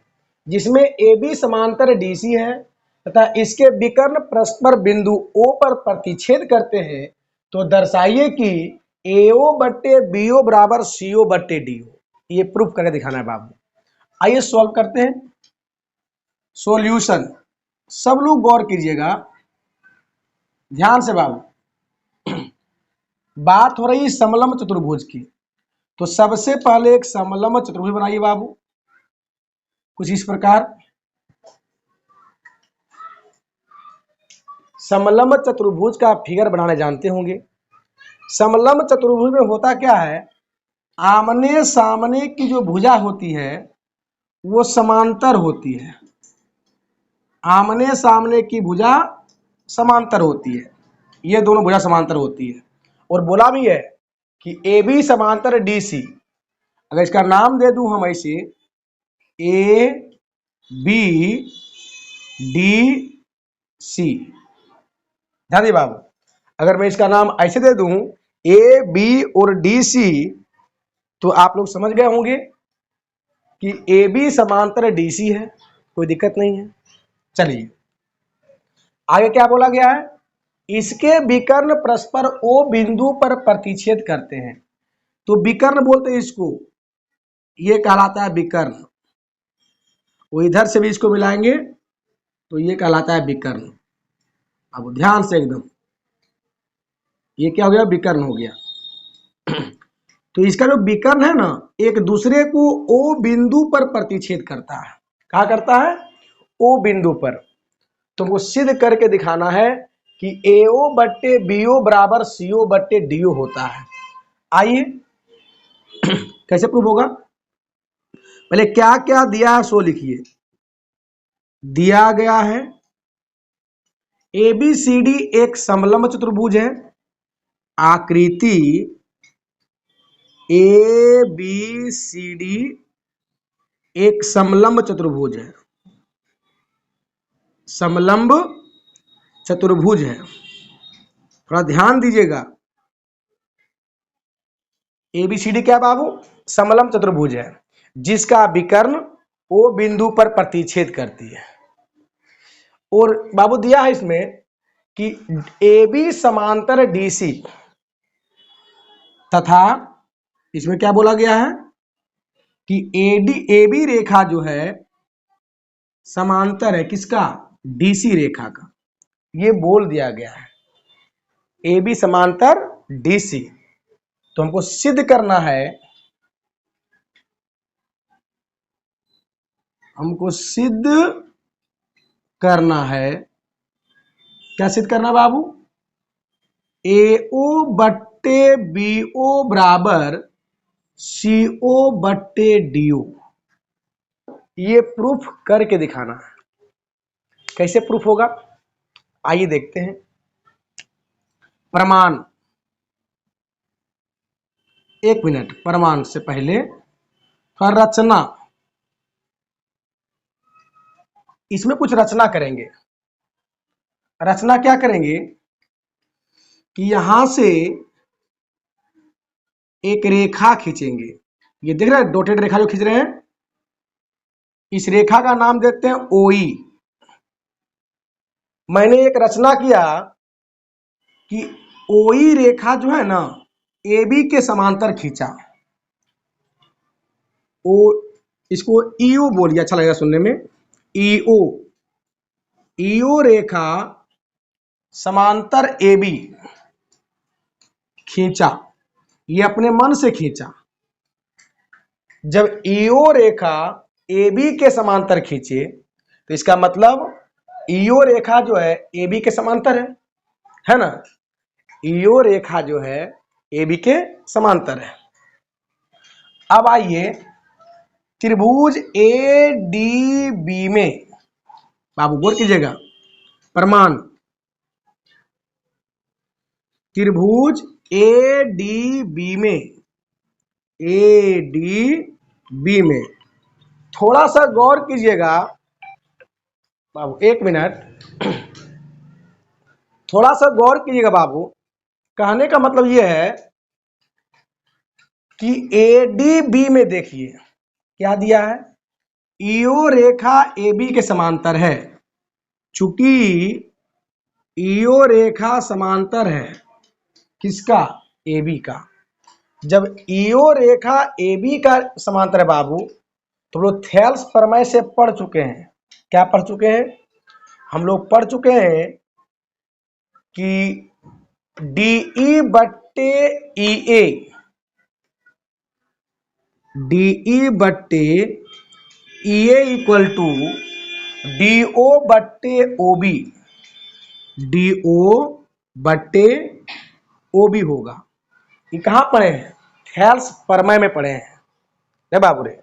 जिसमें AB समांतर DC है तथा इसके विकर्ण परस्पर बिंदु O पर प्रतिच्छेद करते हैं, तो दर्शाइए कि AO बट्टे BO बराबर CO बट्टे DO। ये प्रूफ करके दिखाना है बाबू। आइए सॉल्व करते हैं। सॉल्यूशन, सब लोग गौर कीजिएगा ध्यान से बाबू। बात हो रही समलंब चतुर्भुज की, तो सबसे पहले एक समलंब चतुर्भुज बनाइए बाबू, कुछ इस प्रकार। समलंब चतुर्भुज का फिगर बनाने जानते होंगे। समलंब चतुर्भुज में होता क्या है, आमने सामने की जो भुजा होती है वो समांतर होती है। आमने सामने की भुजा समांतर होती है, ये दोनों भुजा समांतर होती है। और बोला भी है कि AB समांतर DC। अगर इसका नाम दे दूं हम ऐसे AB DC, ध्यान दिए बाबू, अगर मैं इसका नाम ऐसे दे दूं AB और DC, तो आप लोग समझ गए होंगे कि AB समांतर DC है, कोई दिक्कत नहीं है। चलिए आगे क्या बोला गया है, इसके विकर्ण परस्पर O बिंदु पर प्रतिच्छेद करते हैं। तो विकर्ण बोलते हैं इसको, ये कहलाता है विकर्ण। वो इधर से भी इसको मिलाएंगे तो ये कहलाता है विकर्ण। अब ध्यान से एकदम, ये क्या हो गया, विकर्ण हो गया। तो इसका जो विकर्ण है ना, एक दूसरे को O बिंदु पर प्रतिच्छेद करता है। कहा करता है? O बिंदु पर। तुमको सिद्ध करके दिखाना है कि AO बट्टे BO बराबर CO बट्टे DO होता है। आइए कैसे प्रूफ होगा, पहले क्या क्या दिया है सो लिखिए। दिया गया है ABCD एक समलंब चतुर्भुज है, आकृति ABCD एक समलंब चतुर्भुज है, समलंब चतुर्भुज है। थोड़ा ध्यान दीजिएगा, ABCD क्या बाबू, समलंब चतुर्भुज है जिसका विकर्ण O बिंदु पर प्रतिच्छेद करती है। और बाबू दिया है इसमें कि AB समांतर DC तथा इसमें क्या बोला गया है कि AB रेखा जो है समांतर है किसका, DC रेखा का। ये बोल दिया गया है AB समांतर DC। तो हमको सिद्ध करना है, हमको सिद्ध करना है, क्या सिद्ध करना बाबू, AO बट्टे BO बराबर CO बट्टे DO। ये प्रूफ करके दिखाना है। कैसे प्रूफ होगा, आइए देखते हैं। प्रमाण, एक मिनट, प्रमाण से पहले रचना, इसमें कुछ रचना करेंगे। रचना क्या करेंगे कि यहां से एक रेखा खींचेंगे। ये देख रहे हैं डॉटेड रेखा जो खींच रहे हैं, इस रेखा का नाम देते हैं OE। मैंने एक रचना किया कि ओई रेखा जो है ना ए बी के समांतर खींचा। ओ इसको ईओ बोलिए, अच्छा लगेगा सुनने में। ईओ, ईओ रेखा समांतर ए बी खींचा, ये अपने मन से खींचा। जब ईओ रेखा ए बी के समांतर खींचे तो इसका मतलब ईओ रेखा जो है ए बी के समांतर है ना। ईओ रेखा जो है ए बी के समांतर है। अब आइए त्रिभुज ए डी बी में, बाबू गौर कीजिएगा, प्रमाण त्रिभुज ए डी बी में, ए डी बी में थोड़ा सा गौर कीजिएगा बाबू, एक मिनट, थोड़ा सा गौर कीजिएगा बाबू। कहने का मतलब यह है कि ए डी बी में देखिए क्या दिया है, ईओ रेखा ए बी के समांतर है। चूंकि ईओ रेखा समांतर है किसका, ए बी का। जब ईओ रेखा ए बी का समांतर है बाबू तो हम लोग थेल्स प्रमेय से पढ़ चुके हैं। क्या पढ़ चुके हैं, हम लोग पढ़ चुके हैं कि डीई बट्टे ई ए, डीई बट्टे ई ए इक्वल टू डी ओ बट्टे ओ बी, डी ओ बट्टे ओ बी होगा। ये कहाँ पढ़े हैं, थेल्स प्रमेय में पढ़े हैं। रे बाबू रे,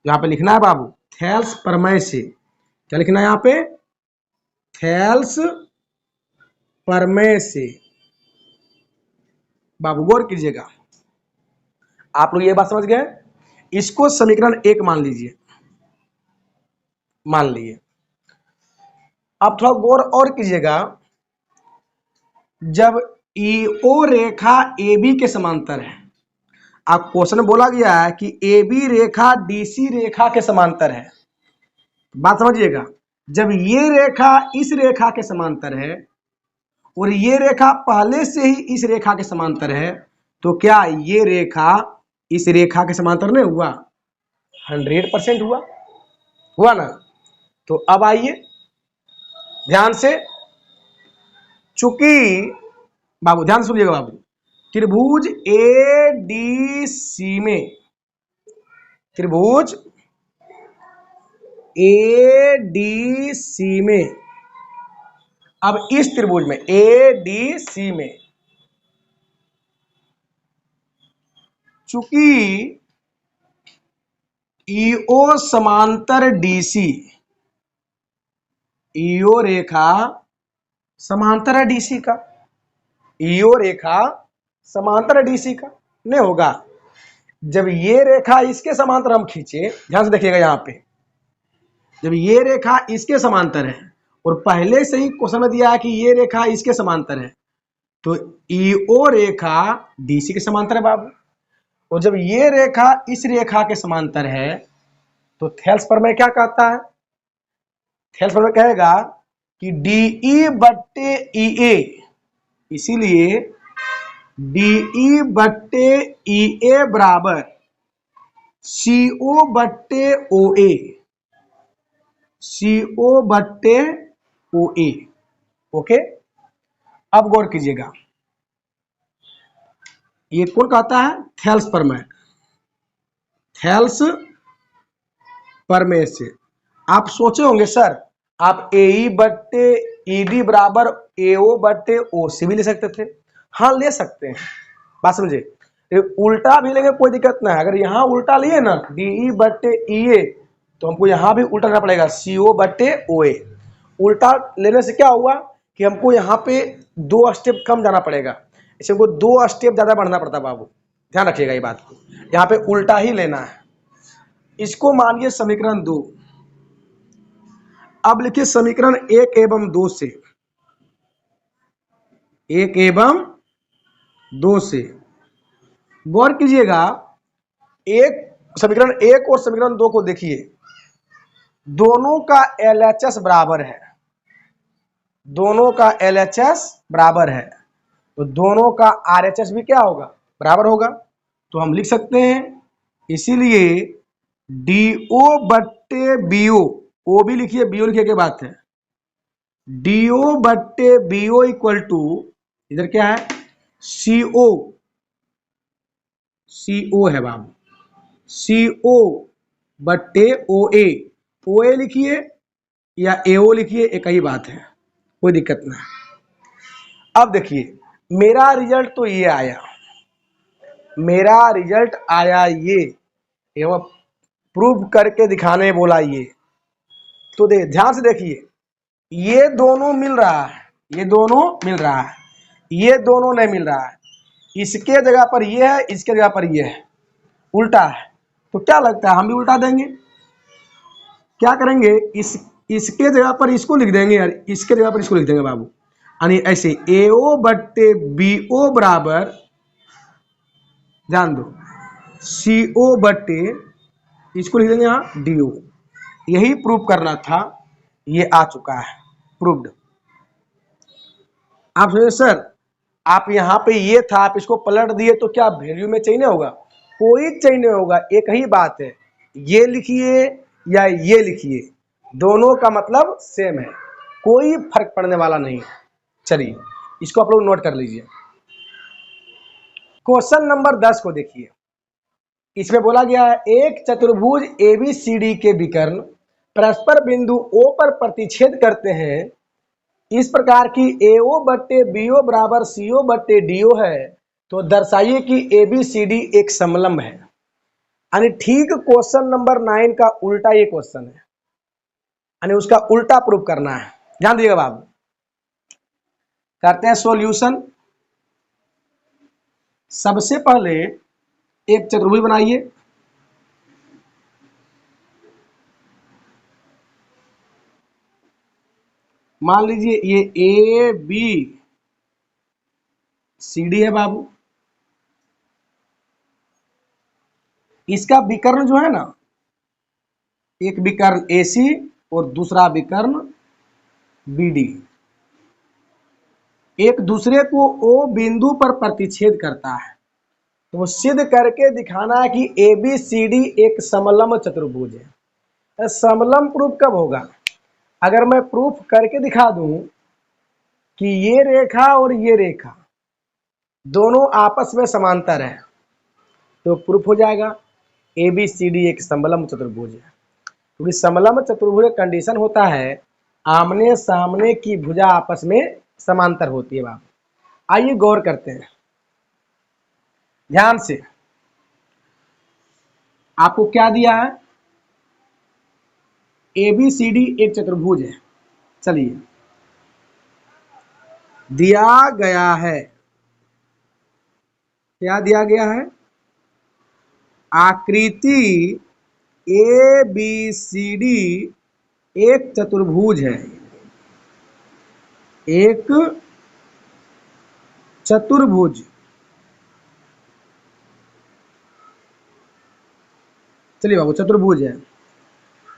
यहाँ पे लिखना है बाबू थेल्स प्रमेय से। क्या लिखना है यहाँ पे, थेल्स प्रमेय से। बाबू गौर कीजिएगा, आप लोग ये बात समझ गए। इसको समीकरण 1 मान लीजिए, मान लिए। अब थोड़ा गौर और कीजिएगा, जब ईओ रेखा ए बी के समांतर है, आप क्वेश्चन में बोला गया है कि ए बी रेखा डीसी रेखा के समांतर है। बात समझिएगा, जब ये रेखा इस रेखा के समांतर है और ये रेखा पहले से ही इस रेखा के समांतर है, तो क्या ये रेखा इस रेखा के समांतर नहीं हुआ, 100% हुआ, हुआ ना। तो अब आइए ध्यान से, चूंकि बाबू ध्यान सुनिएगा बाबू, त्रिभुज ए डी सी में, त्रिभुज ए डी सी में, अब इस त्रिभुज में ए डी सी में चूंकि ईओ समांतर डीसी, ईओ रेखा समांतर है डीसी का, ईओ रेखा समांतर है डीसी का, नहीं होगा। जब ये रेखा इसके समांतर हम खींचे, ध्यान से देखिएगा यहाँ पे, जब ये रेखा इसके समांतर है और पहले से ही क्वेश्चन में दिया है कि ये रेखा इसके समांतर है, तो ईओ रेखा डीसी के समांतर है बाबू। और जब ये रेखा इस रेखा के समांतर है तो थेल्स प्रमेय क्या कहता है, थेल्स प्रमेय कहेगा कि डीई बट्टे ई ए, इसीलिए डीई बट्टे ई ए बराबर सीओ बट्टे ओ ए, सीओ बट्टे ओ ए। ओके, अब गौर कीजिएगा, ये कौन कहता है, थेल्स प्रमेय, थेल्स प्रमेय से। आप सोचे होंगे सर आप ए बट्टे ई डी बराबर ए ओ बट्टे ओ सी भी ले सकते थे। हाँ ले सकते हैं, बात समझे, उल्टा भी लेंगे कोई दिक्कत ना है। अगर यहाँ उल्टा लिए ना डीई बट्टे ई ए, तो हमको यहाँ भी उल्टा करना पड़ेगा सी ओ बट्टे ओ ए। उल्टा लेने से क्या हुआ कि हमको यहाँ पे 2 स्टेप कम जाना पड़ेगा, इसे हमको 2 स्टेप ज्यादा बढ़ना पड़ता बाबू, ध्यान रखिएगा ये बात को। यहाँ पे उल्टा ही लेना है। इसको मानिए समीकरण 2। अब लिखिए समीकरण 1 एवं 2 से, 1 एवं 2 से गौर कीजिएगा। एक समीकरण 1 और समीकरण 2 को देखिए, दोनों का एलएचएस बराबर है। दोनों का LHS बराबर है, तो दोनों का RHS भी क्या होगा, बराबर होगा। तो हम लिख सकते हैं, इसीलिए DO बट्टे BO, O भी लिखिए BO लिखिए के बात है, DO बट्टे BO इक्वल टू, इधर क्या है, CO, CO है बाबू, CO बट्टे OA, OA लिखिए या AO लिखिए, एक ही बात है, कोई दिक्कत ना। अब देखिए मेरा रिजल्ट तो ये आया, मेरा रिजल्ट आया ये, एवं प्रूव करके दिखाने बोला ये। तो ध्यान से देखिए, ये दोनों मिल रहा है, ये दोनों मिल रहा है, ये दोनों नहीं मिल रहा है, इसके जगह पर ये है, इसके जगह पर ये है, उल्टा है। तो क्या लगता है, हम भी उल्टा देंगे। क्या करेंगे, इसके जगह पर इसको लिख देंगे यार, इसके जगह पर इसको लिख देंगे बाबू, यानी ऐसे AO बट्टे BO बराबर, ध्यान दो, CO बट्टे, इसको लिख देंगे यहाँ DO। यही प्रूव करना था, ये आ चुका है, प्रूव्ड। आप सोचिए सर, आप यहाँ पे ये था, आप इसको पलट दिए तो क्या वैल्यू में चेंज होगा, कोई चेंज नहीं होगा, एक ही बात है, ये लिखिए या ये लिखिए, दोनों का मतलब सेम है, कोई फर्क पड़ने वाला नहीं। चलिए इसको आप लोग नोट कर लीजिए। क्वेश्चन नंबर 10 को देखिए, इसमें बोला गया है एक चतुर्भुज ABCD के विकर्ण परस्पर बिंदु O पर प्रतिच्छेद करते हैं, इस प्रकार की AO बट्टे BO बराबर CO बट्टे DO है, तो दर्शाइए कि ABCD एक समलंब है। यानी ठीक क्वेश्चन नंबर 9 का उल्टा ये क्वेश्चन है, यानी उसका उल्टा प्रूफ करना है। ध्यान दीजिएगा बाबू, करते हैं सॉल्यूशन। सबसे पहले एक चतुर्भुज बनाइए, मान लीजिए ये ABCD है बाबू, इसका विकर्ण जो है ना, एक विकर्ण AC और दूसरा विकर्ण BD, एक दूसरे को O बिंदु पर प्रतिच्छेद करता है। तो सिद्ध करके दिखाना है कि ABCD एक समलंब चतुर्भुज है। समलंब प्रूफ कब होगा, अगर मैं प्रूफ करके दिखा दूं कि ये रेखा और ये रेखा दोनों आपस में समांतर है, तो प्रूफ हो जाएगा ABCD एक समलंब चतुर्भुज है। क्योंकि समलंब चतुर्भुज का कंडीशन होता है आमने सामने की भुजा आपस में समांतर होती है बाबू। आइए गौर करते हैं ध्यान से, आपको क्या दिया है, ABCD एक चतुर्भुज है। चलिए दिया गया है, क्या दिया गया है, आकृति ABCD एक चतुर्भुज है, एक चतुर्भुज। चलिए बाबू चतुर्भुज है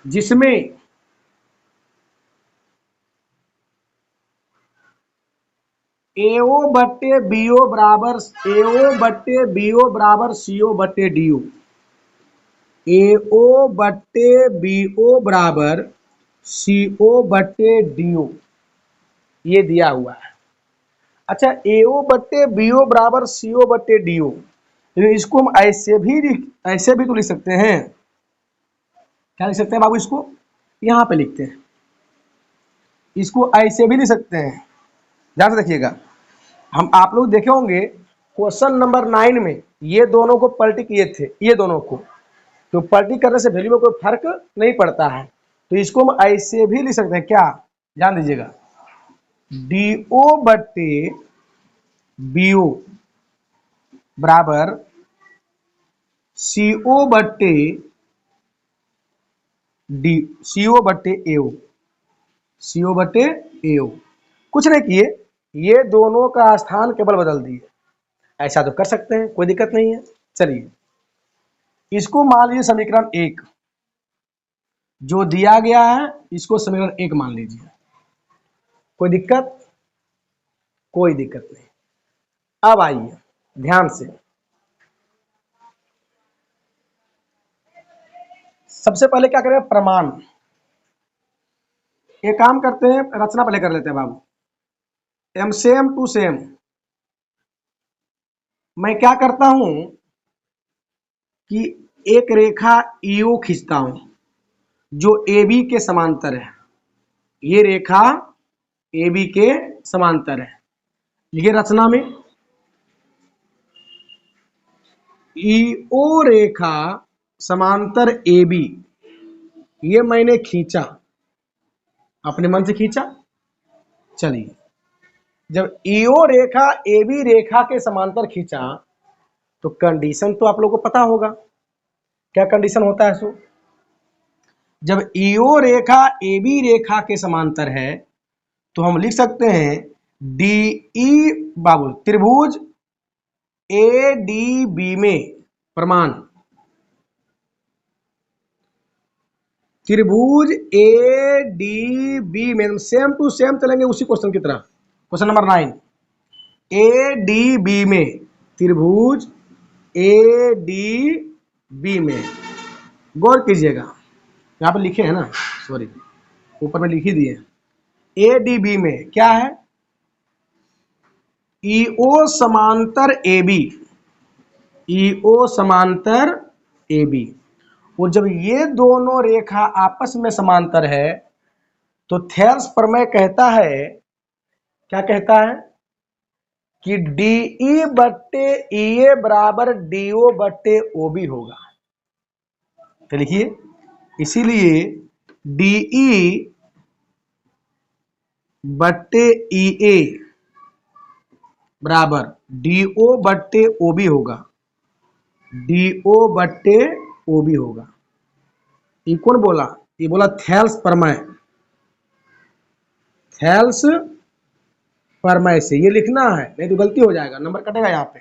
जिसमें AO बट्टे BO बराबर CO बट्टे DO, AO बट्टे BO बराबर CO बट्टे DO, ये दिया हुआ है। अच्छा AO बट्टे BO बराबर CO बट्टे DO, इसको हम ऐसे भी तो लिख सकते हैं। क्या लिख सकते हैं बाबू, इसको यहाँ पे लिखते हैं, इसको ऐसे भी लिख सकते हैं। ध्यान से देखिएगा, हम आप लोग देखे होंगे क्वेश्चन नंबर 9 में ये दोनों को पलटी किए थे, ये दोनों को, तो पलटी करने से वैल्यू में कोई फर्क नहीं पड़ता है, तो इसको हम ऐसे भी लिख सकते हैं। क्या, ध्यान दीजिएगा, DO बट्टे BO बराबर CO बट्टे CO बट्टे AO, CO बट्टे AO। कुछ नहीं किए, ये दोनों का स्थान केवल बदल दिए, ऐसा तो कर सकते हैं, कोई दिक्कत नहीं है। चलिए इसको मान लीजिए समीकरण 1 जो दिया गया है, इसको समीकरण 1 मान लीजिए। कोई दिक्कत? कोई दिक्कत नहीं। अब आइए ध्यान से, सबसे पहले क्या करें, प्रमाण। एक काम करते हैं, रचना पहले कर लेते हैं बाबू। एम सेम टू सेम, मैं क्या करता हूं कि एक रेखा ईओ खींचता हूं जो ए बी के समांतर है। ये रेखा ए बी के समांतर है। लिखिए रचना में, ईओ रेखा समांतर ए बी, ये मैंने खींचा, अपने मन से खींचा। चलिए, जब ईओ रेखा ए बी रेखा के समांतर खींचा तो कंडीशन तो आप लोगों को पता होगा, क्या कंडीशन होता है। सो जब ईओ रेखा ए बी रेखा के समांतर है तो हम लिख सकते हैं डीई बाबू त्रिभुज ए डी बी में, प्रमाण त्रिभुज ए डी बी में, सेम टू सेम चलेंगे उसी क्वेश्चन की तरह। Question number 9, A D B में, त्रिभुज ए डी बी में, गौर कीजिएगा यहाँ पे लिखे हैं ना, सॉरी ऊपर में लिख ही दिए। ए डी बी में क्या है, ईओ समांतर ए बी, ईओ समांतर ए बी। और जब ये दोनों रेखा आपस में समांतर है तो थेल्स प्रमेय कहता है, क्या कहता है कि डीई बट्टे ईए बराबर डीओ बट्टे ओबी होगा। तो लिखिए, इसीलिए डीई बट्टे ईए बराबर डीओ बट्टे ओबी होगा, डीओ बट्टे ओबी होगा। ये कौन बोला, ये बोला थेल्स प्रमेय, थेल्स प्रमेय से ये लिखना है, नहीं तो गलती हो जाएगा, नंबर कटेगा यहाँ पे।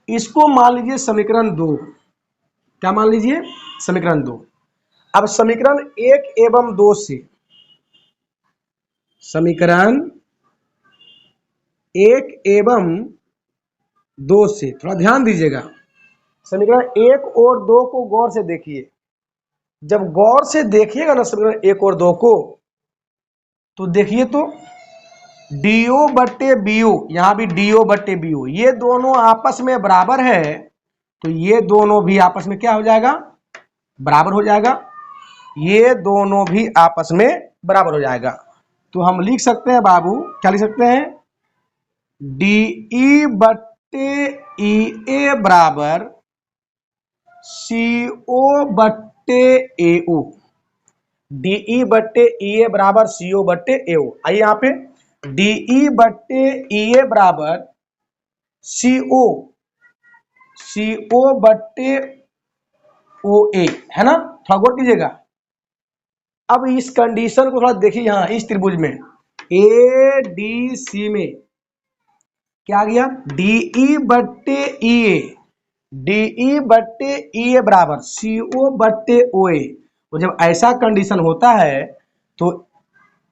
इसको मान लीजिए समीकरण 2, क्या मान लीजिए, समीकरण 2। अब समीकरण 1 एवं 2 से, समीकरण 1 एवं 2 से थोड़ा ध्यान दीजिएगा। समीकरण 1 और 2 को गौर से देखिए। जब गौर से देखिएगा ना समीकरण 1 और 2 को, तो देखिए तो डीओ बट्टे बीओ, यहां भी डीओ बट्टे बीओ, ये दोनों आपस में बराबर है, तो ये दोनों भी आपस में क्या हो जाएगा, बराबर हो जाएगा। ये दोनों भी आपस में बराबर हो जाएगा। तो हम लिख सकते हैं बाबू, क्या लिख सकते हैं, डीई बट्टे ई ए बराबर सीओ बट्टे एओ, डीई बट्टे ई ए बराबर सीओ बट्टे एओ। आइए यहाँ पे डीई बट्टे ई ए बराबर सीओ, सीओ बट्टे ओ ए, है ना, थोड़ा गौर कीजिएगा। अब इस कंडीशन को थोड़ा देखिए, यहां इस त्रिभुज में ए डी सी में क्या आ गया, डीई बट्टे ई ए, डीई बट्टे ई ए बराबर सीओ बट्टे ओ ए। तो जब ऐसा कंडीशन होता है तो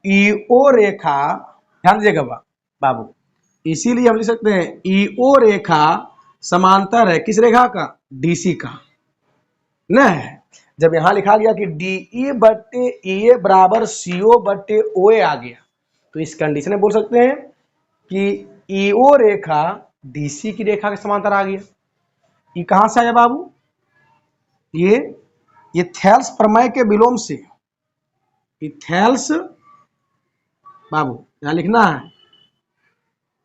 ईओ रेखा, ध्यान दीजिएगा बाबू, इसीलिए हम लिख सकते हैं ईओ रेखा समांतर है किस रेखा का, डीसी का न है। जब यहां लिखा गया कि डीई बट्टे ई ए बराबर सीओ बट्टे ओ ए आ गया, तो इस कंडीशन में बोल सकते हैं कि ईओ रेखा डीसी की रेखा के समांतर आ गया। ये कहां से आया बाबू, ये थेल्स प्रमेय के विलोम से, ये थेल्स बाबू यहां लिखना है,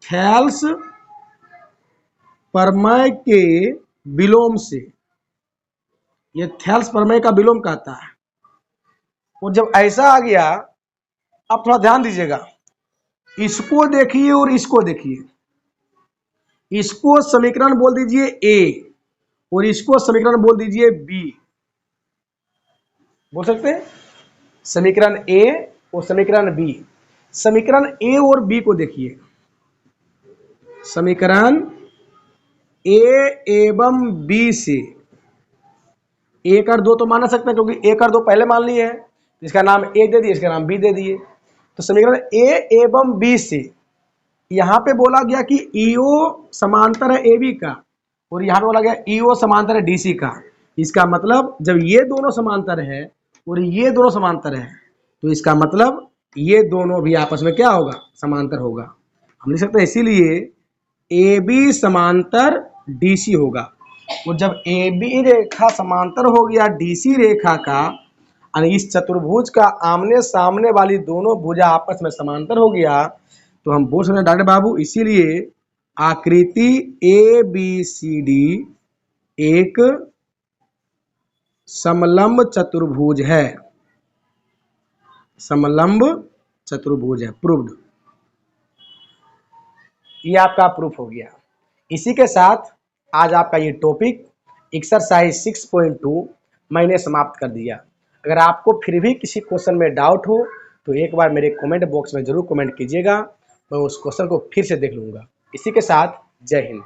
थेल्स प्रमेय के विलोम से, ये थेल्स प्रमेय का विलोम कहता है। और जब ऐसा आ गया, अब थोड़ा ध्यान दीजिएगा, इसको देखिए और इसको देखिए, इसको समीकरण बोल दीजिए ए और इसको समीकरण बोल दीजिए बी, बोल सकते हैं समीकरण ए और समीकरण बी। समीकरण ए और बी को देखिए, समीकरण ए एवं बी से, एक और दो तो मान सकते हैं क्योंकि एक और दो पहले मान लिए हैं, इसका नाम ए दे दिए, इसका नाम बी दे दिए। तो समीकरण ए एवं बी से यहाँ पे बोला गया कि ईओ समांतर है ए बी का और यहाँ पे बोला गया ईओ समांतर है डी सी का। इसका मतलब जब ये दोनों समांतर है और ये दोनों समांतर है तो इसका मतलब ये दोनों भी आपस में क्या होगा, समांतर होगा। हम लिख सकते हैं इसीलिए ए बी समांतर डी सी होगा। और जब ए बी रेखा समांतर हो गया डी सी रेखा का, यानी इस चतुर्भुज का आमने सामने वाली दोनों भुजा आपस में समांतर हो गया, तो हम बोल सकते हैं डॉक्टर बाबू इसीलिए आकृति ए बी सी डी एक समलंब चतुर्भुज है, समलंब चतुर्भुज है। प्रूव्ड। ये आपका प्रूफ हो गया। इसी के साथ आज आपका ये टॉपिक एक्सरसाइज 6.2 मैंने समाप्त कर दिया। अगर आपको फिर भी किसी क्वेश्चन में डाउट हो तो एक बार मेरे कमेंट बॉक्स में जरूर कमेंट कीजिएगा, मैं उस क्वेश्चन को फिर से देख लूँगा। इसी के साथ जय हिंद।